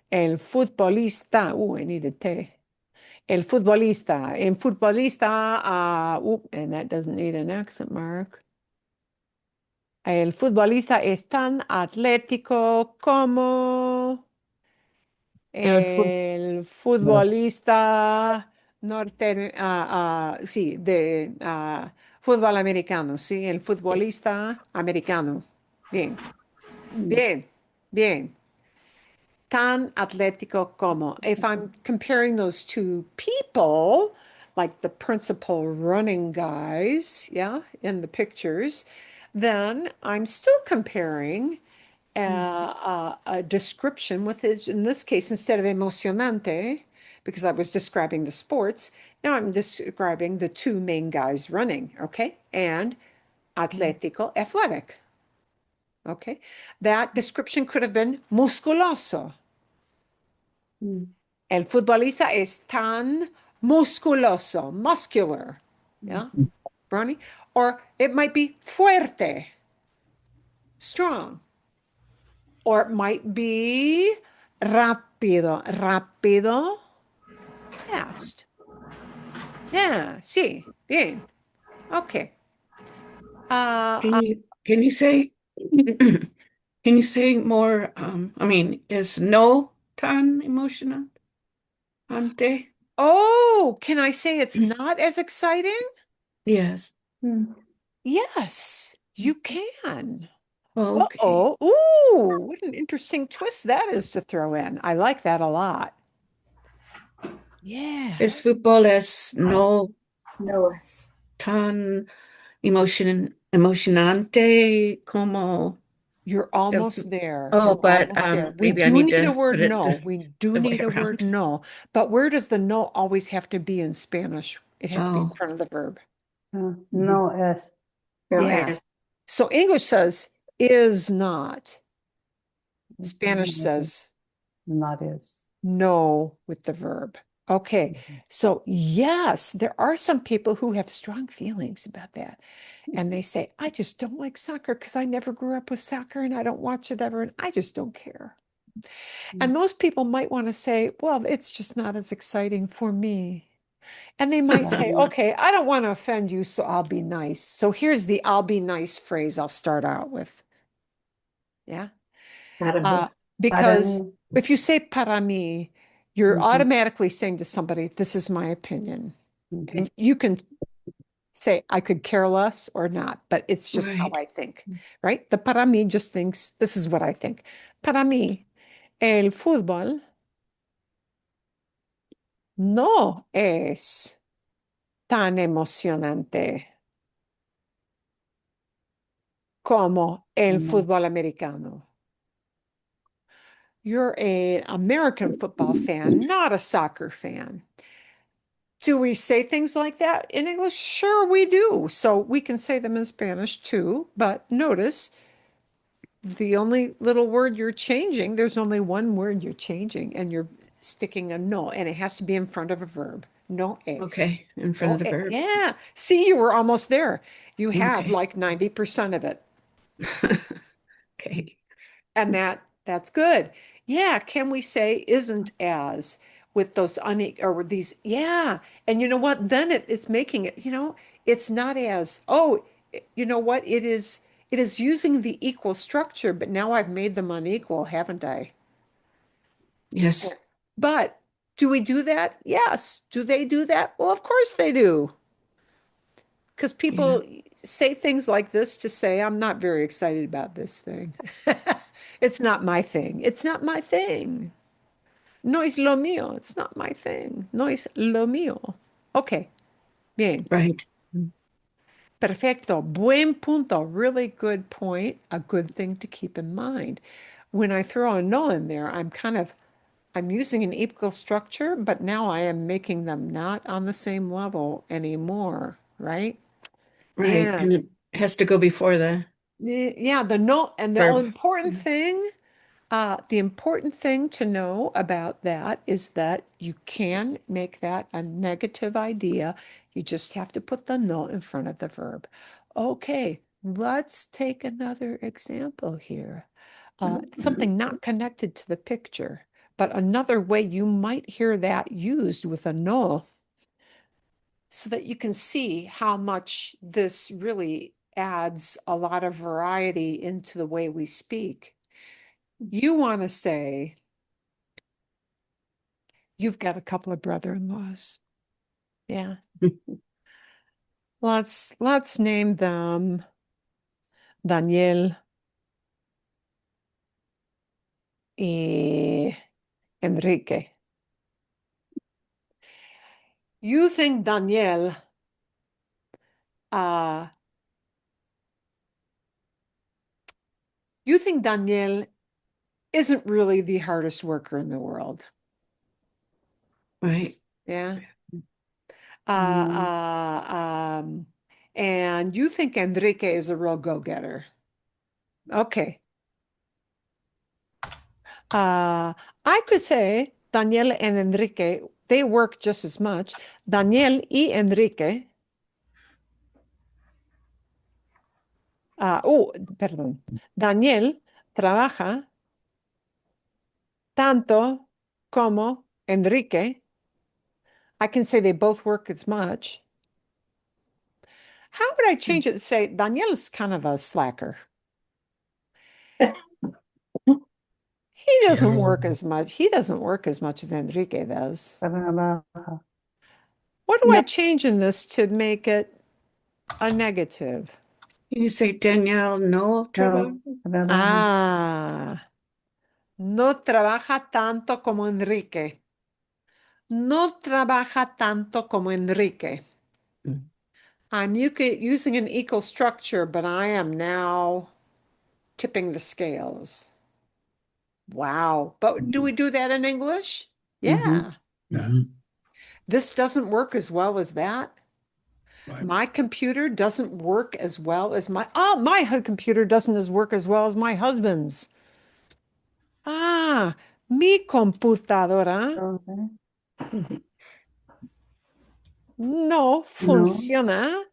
El futbolista, I need a T. El futbolista, and that doesn't need an accent mark. El futbolista es tan atlético como el futbolista sí, de fútbol americano, sí, el futbolista americano. Bien, bien, bien. Tan atlético como. If I'm comparing those two people, like the principal running guys, yeah, in the pictures, then I'm still comparing a description with it. In this case, instead of emocionante, because I was describing the sports, now I'm describing the two main guys running, okay? And atlético, athletic. Okay, that description could have been musculoso. El futbolista es tan musculoso, muscular. Yeah. brawny, or it might be fuerte, strong, or it might be rápido, rápido, fast. Yeah, sí, bien. Okay. Can you say can you say more? I mean, is no tan emotional ante? Oh, can I say it's not as exciting? Yes. Yes, you can. Okay. Uh-oh. Ooh, what an interesting twist that is to throw in. I like that a lot. Yeah. Es fútbol es no No es. tan emocionante como You're almost there. Oh, You're but almost there. We maybe I do need need a to word put it no. We do the way need a word around. no. But where does the no always have to be in Spanish? It has to be in Oh. front of the verb. No es. No Yeah. es. So English says is not. Spanish says Not is. no with the verb. Okay. So yes, there are some people who have strong feelings about that. And they say, I just don't like soccer because I never grew up with soccer and I don't watch it ever and I just don't care. And those people might want to say, well, it's just not as exciting for me. And they might say, okay, I don't want to offend you, so I'll be nice. So here's the I'll be nice phrase I'll start out with. Yeah. Para mí. Para Because mí. if you say para mí, you're Mhm. automatically saying to somebody, this is my opinion. Mhm. And you can say, I could care less or not, but it's just how Right. I think, right? The para mí just thinks, this is what I think. Para mí, el fútbol no es tan emocionante como el No. fútbol americano. You're an American football fan, not a soccer fan. Do we say things like that in English? Sure, we do. So we can say them in Spanish too, but notice the only little word you're changing, there's only one word you're changing, and you're sticking a no, and it has to be in front of a verb. No es. Okay. In front of the verb. Yeah. See, you were almost there. You have Okay. like 90% of it. Okay. And that's good. Yeah, can we say isn't as with those or with these? Yeah. And you know what? Then it's making it, it's not as, you know what? It is using the equal structure, but now I've made them unequal, haven't I? Yes. But do we do that? Yes. Do they do that? Well, of course they do. Because people say things like this to say, I'm not very excited about this thing. It's not my thing. It's not my thing. No es lo mío. It's not my thing. No es lo mío. Okay. Bien. Right. Perfecto. Buen punto. Really good point. A good thing to keep in mind. When I throw a no in there, I'm using an equal structure, but now I am making them not on the same level anymore, right? Right. Yeah. And it has to go before the Yeah, the no, and the verb. important thing to know about that is that you can make that a negative idea. You just have to put the no in front of the verb. Okay, let's take another example here. Something not connected to the picture, but another way you might hear that used with a no, so that you can see how much this really adds a lot of variety into the way we speak. You want to say, you've got a couple of brother-in-laws. Yeah. Let's name them Daniel y Enrique. You think Daniel isn't really the hardest worker in the world. Right. Yeah. And you think Enrique is a real go-getter. Okay. I could say Daniel and Enrique, they work just as much. Daniel y Enrique Perdón. Daniel trabaja tanto como Enrique. I can say they both work as much. How would I change it to say Daniel is kind of a slacker? He doesn't work as much. He doesn't work as much as Enrique does. Trabaja. What do I No. change in this to make it a negative? Can you say Danielle no trabajo? No, trabaja. Ah, no trabaja tanto como Enrique. No trabaja tanto como Enrique. Mm. I'm using an equal structure, but I am now tipping the scales. Wow. But do we do that in English? Yeah. Mhm. This doesn't work as well as that. Right. My computer doesn't work as well as my computer doesn't work as well as my husband's. Mi computadora Okay. no funciona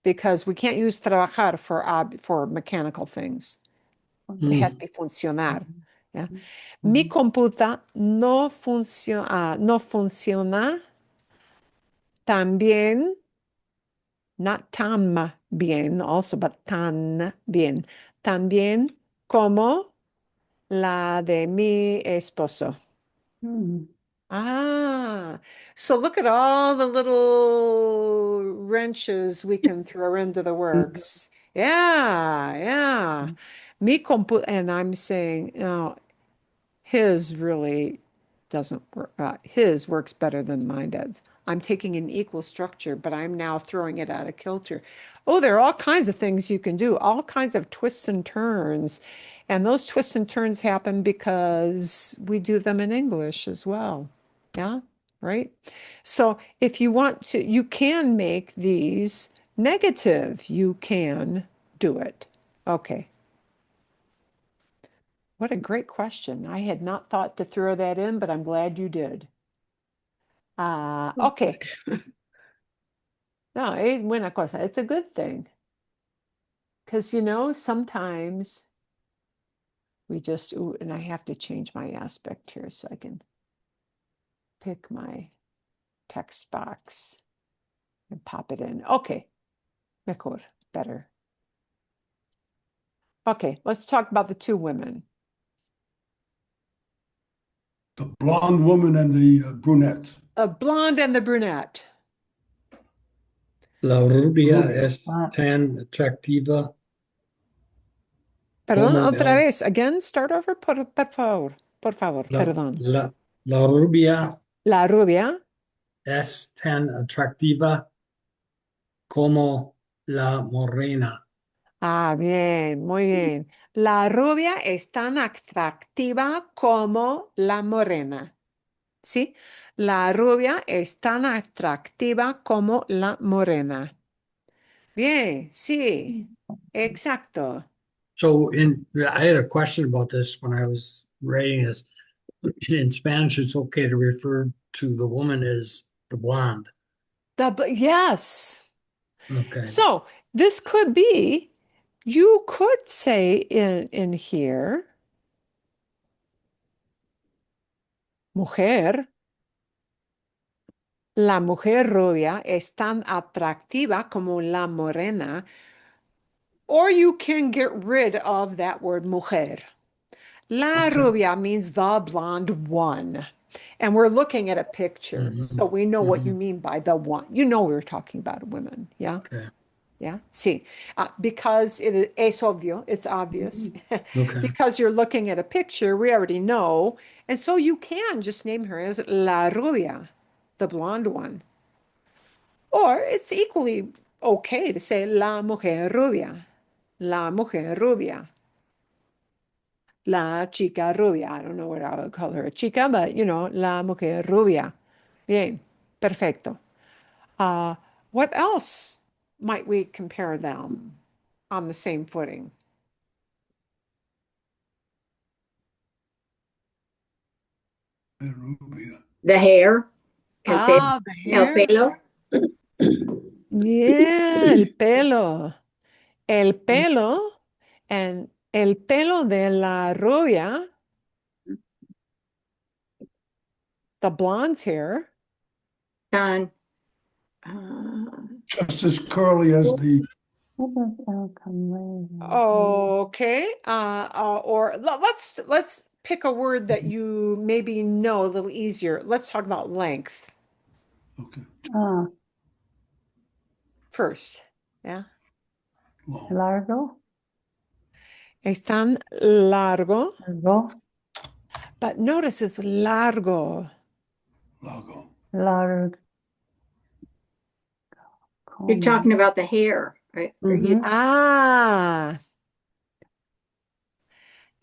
because we can't use trabajar for mechanical things. It has to be funcionar. Yeah. Mi computa no funciona tan bien, not tan bien also, but tan bien como la de mi esposo. Mm. So look at all the little wrenches we can throw into the works. Yeah. And I'm saying, his really doesn't work. His works better than mine does. I'm taking an equal structure, but I'm now throwing it out of kilter. Oh, there are all kinds of things you can do, all kinds of twists and turns. And those twists and turns happen because we do them in English as well. Yeah, right? So if you want to, you can make these negative. You can do it. Okay. What a great question. I had not thought to throw that in, but I'm glad you did. Okay. No, es buena cosa. It's a good thing. Because, sometimes we just, and I have to change my aspect here so I can pick my text box and pop it in. Okay. Mejor, better. Okay, let's talk about the two women. The blonde woman and the brunette. A blonde and the brunette. La rubia Rubia. es tan atractiva Perdón, como otra el- vez. Again, start over, por favor. Por favor, perdón. la rubia La rubia es tan atractiva como la morena. bien, muy bien. La rubia es tan atractiva como la morena. ¿Sí? La rubia es tan atractiva como la morena. Bien, sí, exacto. So I had a question about this when I was writing this. In Spanish, it's okay to refer to the woman as the blonde. Yes. Okay. So this could be, you could say in here, mujer. La mujer rubia es tan atractiva como la morena. Or you can get rid of that word mujer. La Okay. rubia means the blonde one. And we're looking at a picture. Mhm. So we know what you mean by the one. You know we're talking about a woman. Yeah. Okay. Yeah. See, because it is obvio, it's obvious. Okay. Because you're looking at a picture, we already know. And so you can just name her as La Rubia, the blonde one. Or it's equally okay to say La Mujer Rubia, La Mujer Rubia, La Chica Rubia. I don't know what I would call her a chica, but La Mujer Rubia. Bien, perfecto. What else might we compare them on the same footing? Rubia. The hair. El The el hair. pelo. Yeah, el pelo. El pelo And el pelo de la rubia, the blonde's hair, Tan. Just as curly as the, What does El Camino? okay. Or let's pick a word that you maybe know a little easier. Let's talk about length okay, Ah, first. Yeah. long. largo, Es tan largo, largo, but notice it's largo. Lago. largo. You're talking about the hair, right? Are you- Mhm. Ah.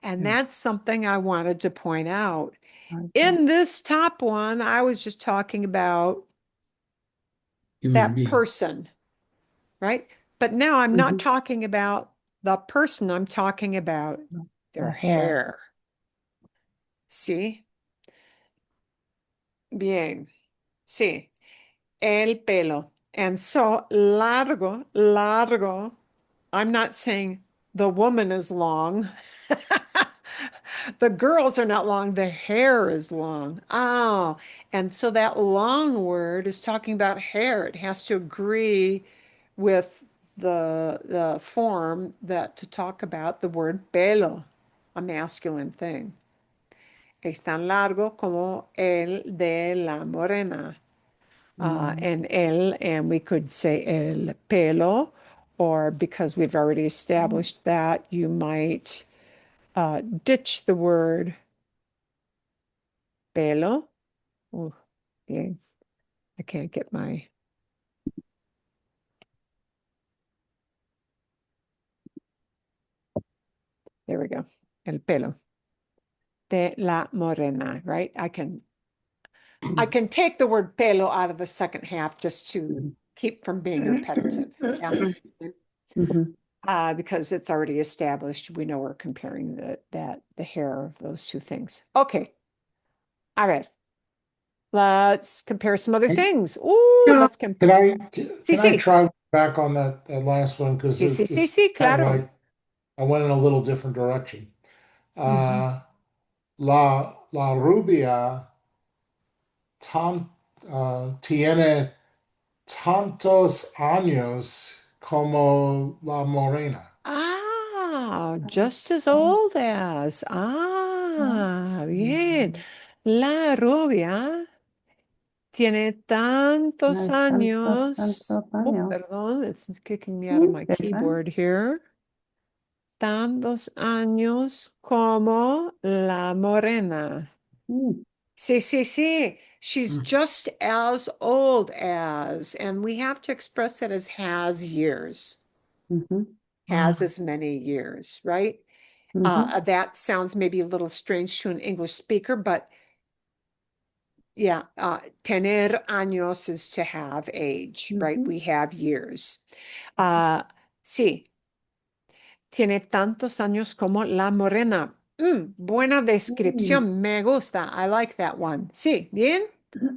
And Yeah. that's something I wanted to point out. Largo. In this top one, I was just talking about Human that being. person, right? But now I'm not Mhm. talking about the person, I'm talking about their The hair. hair. ¿Sí? Bien. Sí. El pelo. And so largo, largo. I'm not saying the woman is long. The girls are not long, the hair is long. Oh, and so that long word is talking about hair. It has to agree with the form that to talk about the word pelo, a masculine thing. Es tan largo como el de la morena. And we could say el pelo, or because we've already established that, you might ditch the word pelo. Oh, yeah, I can't get my. There we go. El pelo de la morena, right? I can take the word pelo out of the second half just to keep from being repetitive. Yeah. Mhm. Because it's already established. We know we're comparing the hair of those two things. Okay. All right. Let's compare some other Hey. things. Ooh, Yeah. let's Can compare. I Sí, sí. try back on that last one because Sí, sí, sí, sí, claro. I went in a little different direction. La rubia tiene tantos años como la morena. Ah, just as old as. Ah, bien. La rubia tiene tantos años. Tantos Oh, años. perdón, it's kicking me out of my ¿Verdad? keyboard here. Tantos años como la morena. Mm, Sí, sí, sí. She's Mm. just as old as, and we have to express it as has years, mhm, has as many years, right? mhm. That sounds maybe a little strange to an English speaker, but yeah, tener años is to have age, right? Mhm. We have years. Sí, tiene tantos años como la morena. Buena descripción, me gusta. I like that one. Sí, bien.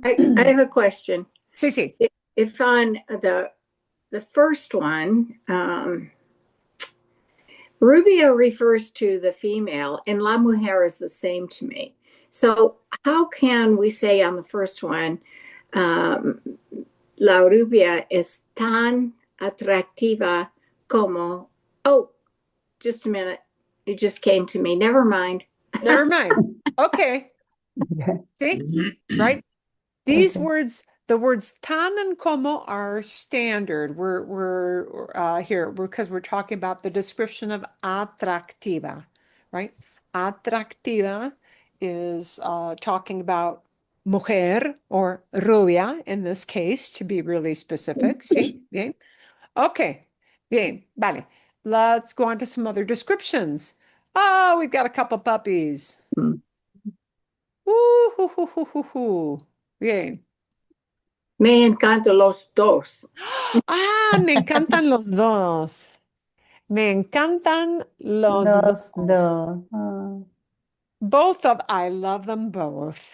I have a question. Sí, sí. If on the first one, Rubio refers to the female, and La Mujer is the same to me. So how can we say on the first one, La Rubia es tan atractiva como, oh, just a minute. It just came to me. Never mind. Never mind. Okay. Okay. See, right? These Okay. words, the words tan and como are standard. We're here because we're talking about the description of atractiva, right? Atractiva is talking about mujer or rubia in this case, to be really specific. See, bien. Okay, bien, vale. Let's go on to some other descriptions. Oh, we've got a couple puppies. Mm. Bien. Me encantan los dos. Ah, me encantan los dos. Me encantan los Los dos. dos. Ah, Both of, I love them both.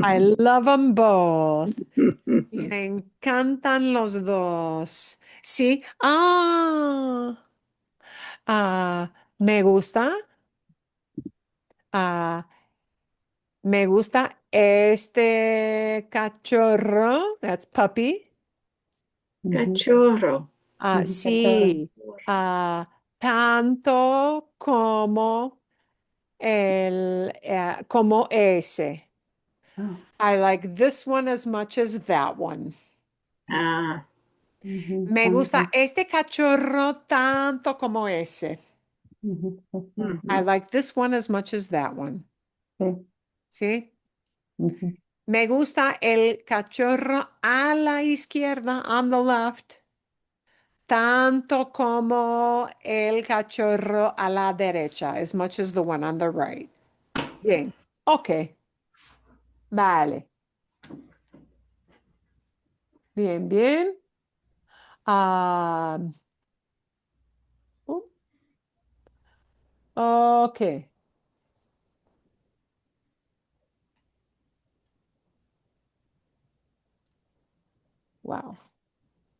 I love them both. Me encantan los dos. Sí. Me gusta. ah, Me gusta este cachorro. That's puppy. Mhm. Cachorro. Cachorro. Sí. Tanto como como ese. Oh. I like this one as much as that one. Ah, Mhm. Me gusta Tanto. este cachorro tanto como ese. Mhm. I ujú. like this one as much as that one. Sí. ¿Sí? Mhm. Me gusta el cachorro a la izquierda, on the left, tanto como el cachorro a la derecha, as much as the one on the right. Bien. Ok. Vale. Bien, bien. Ah, ok. Wow.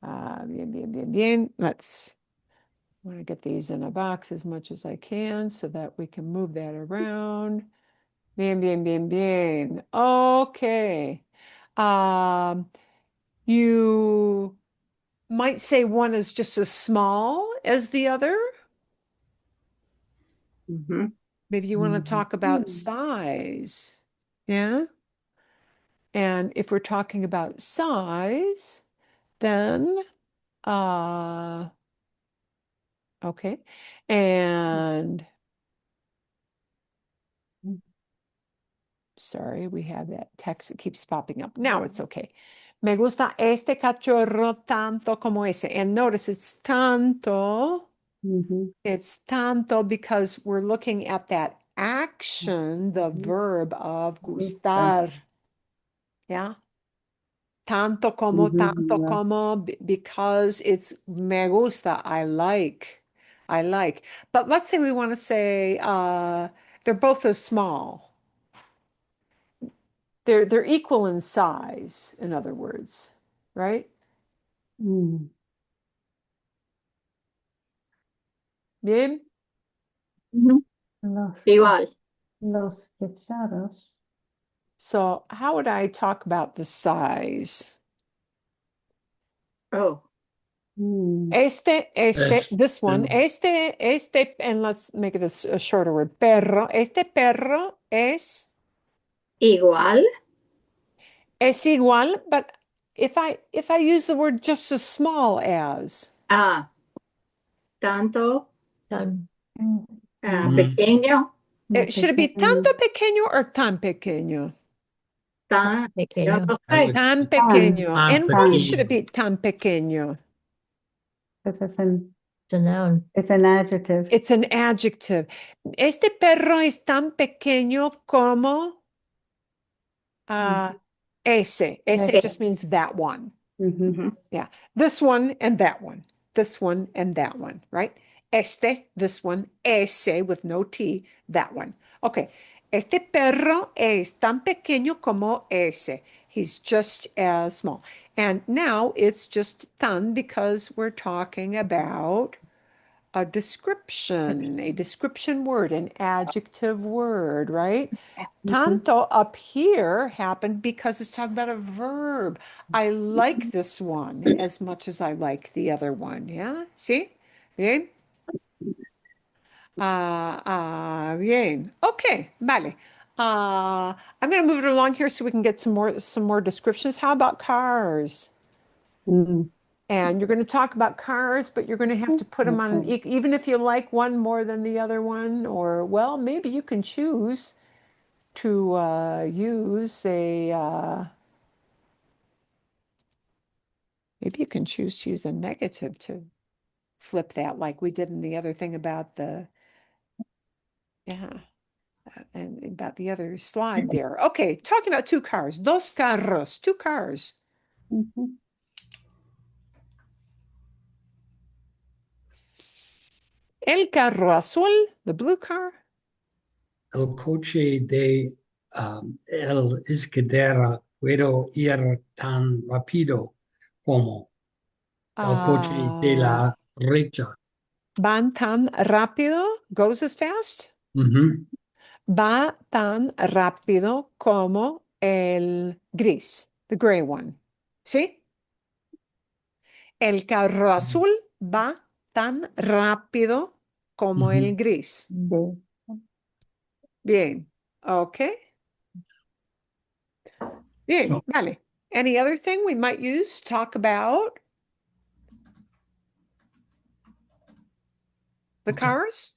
Bien, bien, bien, bien. Let's want to get these in a box as much as I can so that we can move that around. Bien, bien, bien, bien. Okay. You might say one is just as small as the other. Ujú. Maybe you want to Mhm. talk about size. Yeah. And if we're talking about size, then okay. And sorry, we have that text that keeps popping up. Now it's okay. Me gusta este cachorro tanto como ese. And notice it's tanto. Mhm. It's tanto because we're looking at that action, the verb of gustar. Yeah. Tanto Mhm. como, because it's me gusta, I like. I like. But let's say we want to say they're both as small. They're equal in size, in other words, right? Mm. Bien? Ujú. Los, Igual. los techados. So how would I talk about the size? Oh, Mm. This one, and let's make it a shorter word. Perro. Este perro es igual. igual, but if I use the word just as small as, Ah, tanto. Tan Mm. Pequeño. No should it be pequeño. tanto pequeño or tan pequeño? Tan. Yo pequeño. no I sé. would Tan say pequeño. tan And why pequeño. should it be tan pequeño? It's an, It's a noun. it's an adjective. It's an adjective. Este perro es tan pequeño como ese. Ese Ese. just means that one. Mhm. Ujú. Yeah. This one and that one. This one and that one, right? Este, this one, ese with no T, that one. Okay. Este perro es tan pequeño como ese. He's just as small. And now it's just tan because we're talking about a description word, an adjective word, right? Tanto up here happened because it's talking about a verb. I like this one as much as I like the other one. Yeah, see? Bien. Bien. Okay, vale. I'm going to move it along here so we can get some more descriptions. How about cars? Mm. And you're going to talk about cars, but you're going to have to put them on, Okay. even if you like one more than the other one, or, well, maybe you can choose to use maybe you can choose to use a negative to flip that, like we did in the other thing about and about the other slide there. Okay, talking about two cars, dos carros, two cars. Mhm. El carro azul, the blue car. el coche de el escalera puedo ir tan rápido como el coche de Ah, la derecha. Van tan rápido, goes as fast. Mm-hmm. Va tan rápido como el gris, the gray one. ¿Sí? El carro azul va tan rápido como el gris. De. Bien. Ok. Bien. So- Vale. Any other thing we might use to talk about the Okay. cars?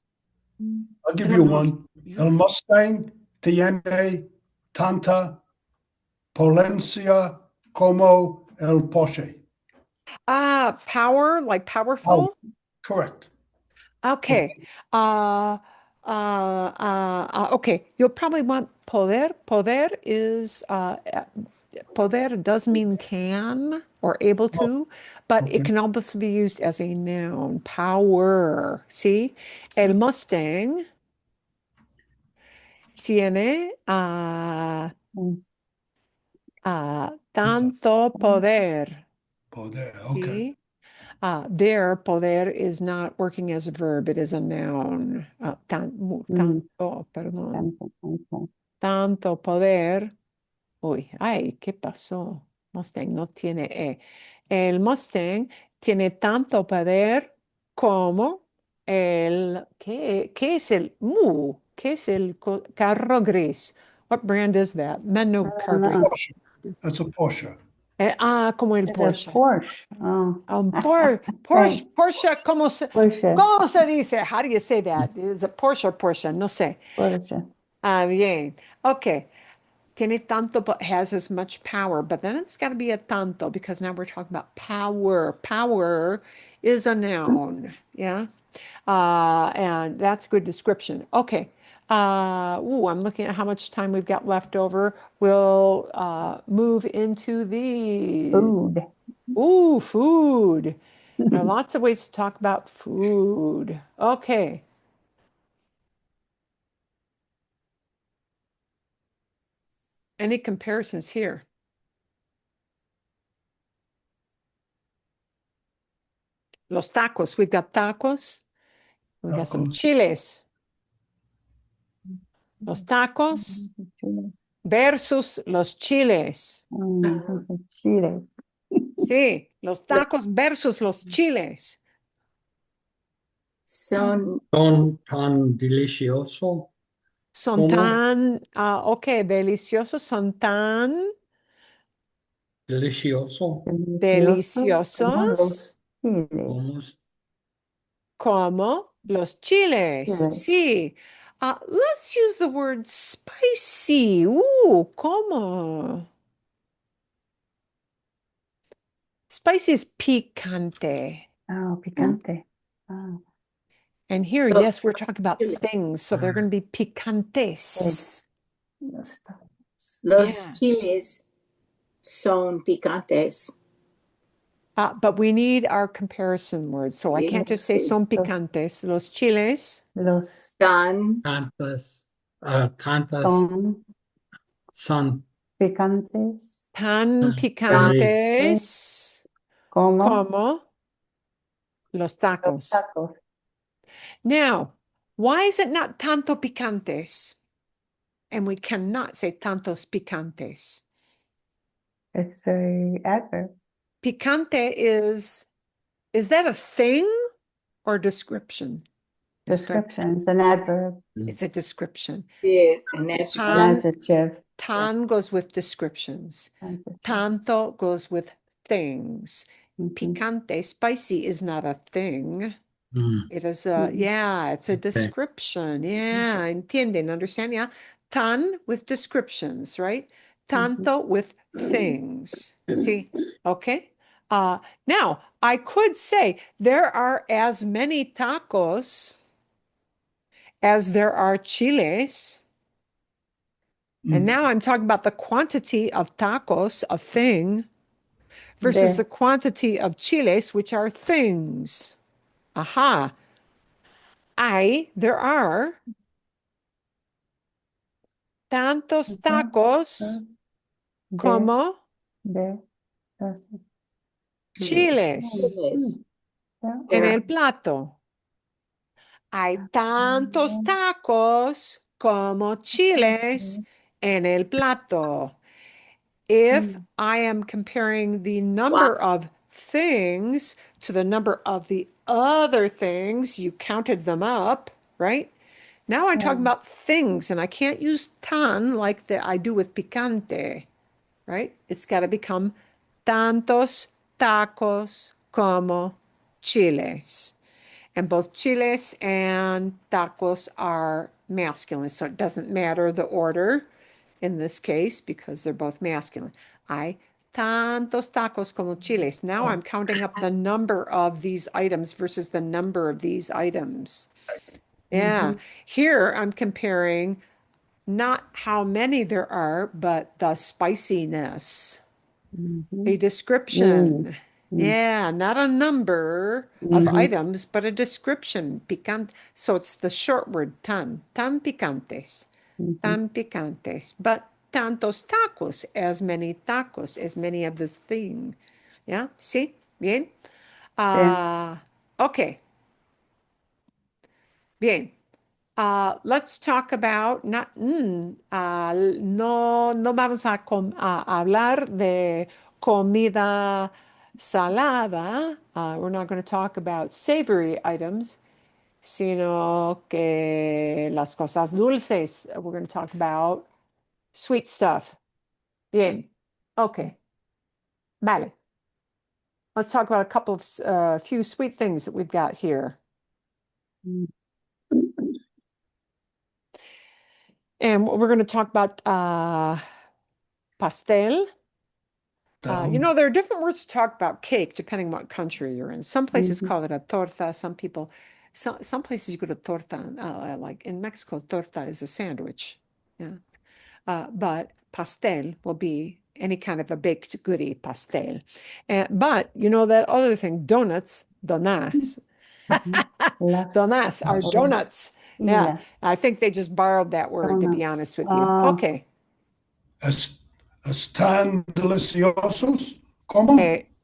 I'll give I you don't know. one. Yeah. El Mustang tiene tanta potencia como el Porsche. Power, like powerful. Correct. Okay. Okay. You'll probably want poder. Poder is poder does mean can or able to, but Okay. it can also be used as a noun. Power. See? El Mustang tiene Mm. tanto poder. Poder. Okay. See? There, poder is not working as a verb, it is a noun. Tanto, perdón. Okay. Tanto poder. Uy, ay, ¿qué pasó? Mustang no tiene E. El Mustang tiene tanto poder como ¿qué es ¿qué es el carro gris? What brand is that? No, car know. brand. Porsche. That's a Porsche. Como el It's a Porsche. Porsche. Oh, Porsche, ¿cómo Porsche. ¿cómo se dice? How do you say that? Is it Porsche or Porsche? No sé. Porsche. Bien. Okay. Tiene tanto, but has as much power. But then it's got to be a tanto because now we're talking about power. Power is a noun. Yeah. And that's good description. Okay. I'm looking at how much time we've got left over. We'll move into the Food. food. There are lots of ways to talk about food. Okay. Any comparisons here? Los tacos. We've got tacos. We've got some Tacos. chiles. Los tacos versus los chiles. Chiles. Sí, los tacos versus los chiles. Son Son tan delicioso. Son ¿Cómo? tan, deliciosos, son tan Delicioso. deliciosos ¿Cómo? como los chiles. Chiles. Sí. Let's use the word spicy. ¿Cómo? Spicy is picante. Oh, picante. Oh, And here, Oh, yes, we're talking about chile. things, so they're going to be picantes. yes. Los tacos. Los Yeah. chiles son picantes. But we need our comparison words, so I can't just say son picantes. Los chiles Los Tan Tantas. Tantas. son Son. picantes. tan picantes Como como los los tacos. tacos. Now, why is it not tanto picantes? And we cannot say tantos picantes. It's a adverb. Picante is that a thing or description? Description. It's an adverb. It's a description. de an An Tan, adjective. tan goes with descriptions. Adjective. Tanto goes with things. Mhm. Picante, spicy is not a thing. Mm. It is Mhm. it's a description. Yeah, entienden, understand? Yeah. Tan with descriptions, right? Tanto with things. See? Okay. Now I could say there are as many tacos as there are chiles. And Mm. now I'm talking about the quantity of tacos, a thing, versus De. the quantity of chiles, which are things. Aha. There are tantos tacos De. como De. Los chiles chiles. Yeah. en el plato. Hay tantos tacos como chiles en el plato. If I am comparing the number of things to the number of the other things, you counted them up, right? Now I'm talking about things, and I can't use tan like I do with picante, right? It's got to become tantos tacos como chiles. And both chiles and tacos are masculine, so it doesn't matter the order in this case because they're both masculine. Hay tantos tacos como chiles. Now I'm counting up the number of these items versus the number of these items. Yeah. Here I'm comparing not how many there are, but the spiciness. A description. Yeah, not a number of items, but a description. Picante. So it's the short word tan picantes. Tan picantes. But tantos tacos, as many of this thing. Yeah, see? Bien. Okay. Bien. Let's talk about, no vamos a hablar de comida salada. We're not going to talk about savory items, sino que las cosas dulces. We're going to talk about sweet stuff. Bien. Okay. Vale. Let's talk about a couple of few sweet things that we've got here. And we're going to talk about pastel. You know, there are different words to talk about cake depending on what country you're in. Some places call it a torta. Some places you go to torta. Like in Mexico, torta is a sandwich. Yeah. But pastel will be any kind of a baked goodie, pastel. But you know that other thing, donuts are donuts. Yeah, I think they just borrowed that word, to be honest with you. Okay. ¿Están deliciosos? ¿Cómo?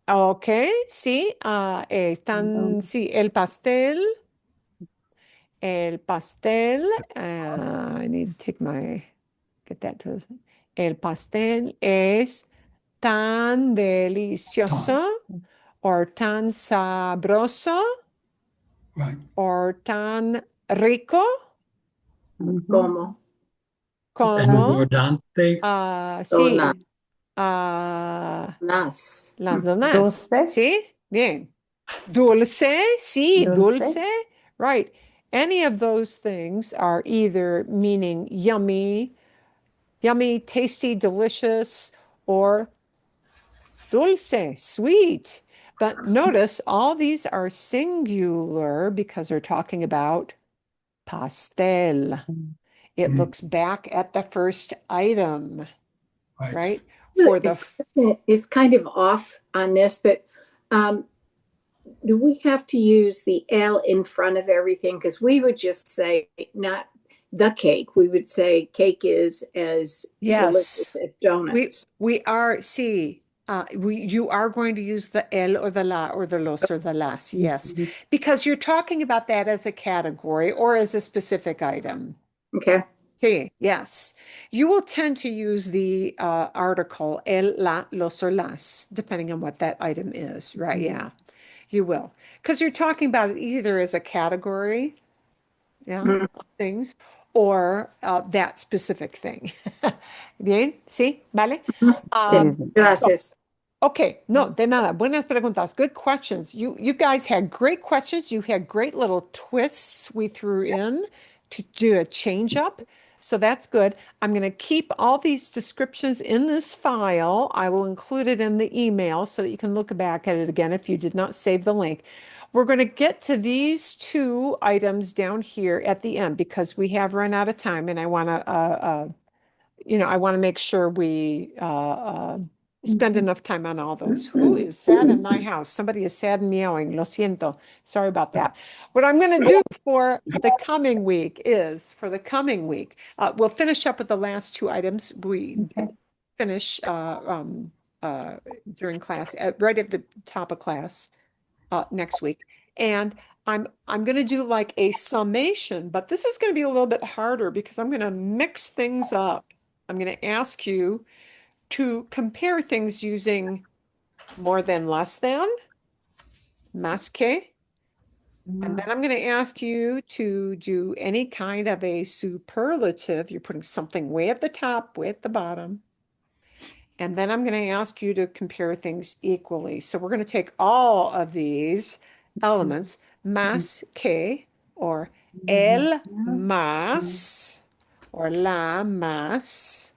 Okay, sí, están, sí, el pastel, I need to get that to this. El pastel es tan delicioso or tan sabroso or tan rico Como. Engordante. Sí, Las. las donas. Dulce. Sí, bien. Dulce, sí, dulce. Right. Any of those things are either meaning yummy, tasty, delicious, or dulce, sweet. But notice all these are singular because they're talking about pastel. It looks back at the first item, right? For the is kind of off on this, but do we have to use the L in front of everything? Because we would just say not the cake. We would say cake is as delicious as donuts. We are, sí. You are going to use the el or the la or the los or the las, yes. Because you're talking about that as a category or as a specific item. Okay. Sí, yes. You will tend to use the article el, la, los, or las, depending on what that item is, right? Yeah, you will. Because you're talking about it either as a category, of things, or that specific thing. Bien, sí, vale. Gracias. Okay, no, de nada. Buenas preguntas. Good questions. You guys had great questions. You had great little twists we threw in to do a change up. So that's good. I'm going to keep all these descriptions in this file. I will include it in the email so that you can look back at it again if you did not save the link. We're going to get to these two items down here at the end because we have run out of time and I want to, I want to make sure we spend enough time on all those. Who is sad in my house? Somebody is sad and meowing. Lo siento. Sorry about that. What I'm going to do for the coming week is, we'll finish up with the last two items. We finish during class, right at the top of class next week. And I'm going to do like a summation, but this is going to be a little bit harder because I'm going to mix things up. I'm going to ask you to compare things using more than, less than, más que, and then I'm going to ask you to do any kind of a superlative. You're putting something way at the top, way at the bottom. And then I'm going to ask you to compare things equally. So we're going to take all of these elements, más que, or el más, or la más,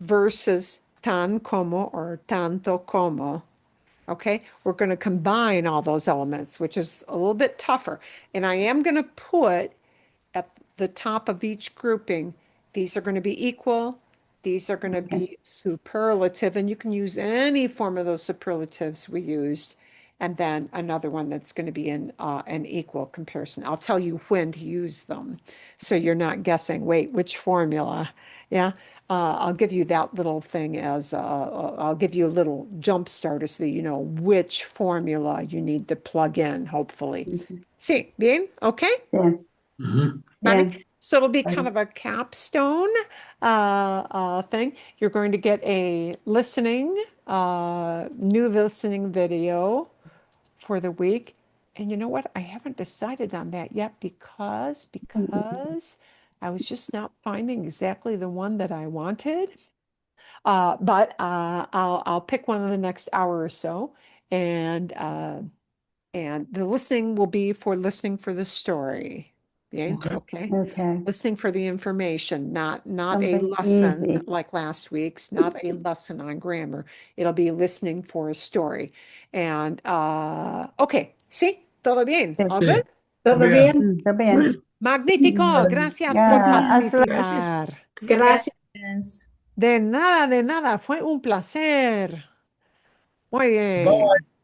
versus tan como, or tanto como. Okay, we're going to combine all those elements, which is a little bit tougher. And I am going to put at the top of each grouping, these are going to be equal, these are going to be superlative, and you can use any form of those superlatives we used, and then another one that's going to be in an equal comparison. I'll tell you when to use them, so you're not guessing, wait, which formula? Yeah. I'll give you that little thing as I'll give you a little jump starter so that you know which formula you need to plug in, hopefully. Sí, bien, okay? Bien, Mhm. Vale. bien. So it'll be kind of a capstone thing. You're going to get a new listening video for the week. And you know what? I haven't decided on that yet because I was just not finding exactly the one that I wanted. But I'll pick one in the next hour or so, and the listening will be for listening for the story. Yeah, Okay. okay. Okay. Listening for the information, not a Something lesson easy. like last week's, not a lesson on grammar. It'll be listening for a story. And okay, sí, todo bien, Sí. all good? ¿Todo Bien. bien? Está bien. Magnífico, gracias por Ya, hasta participar. Gracias. De nada, fue un placer. Muy bien. Bye.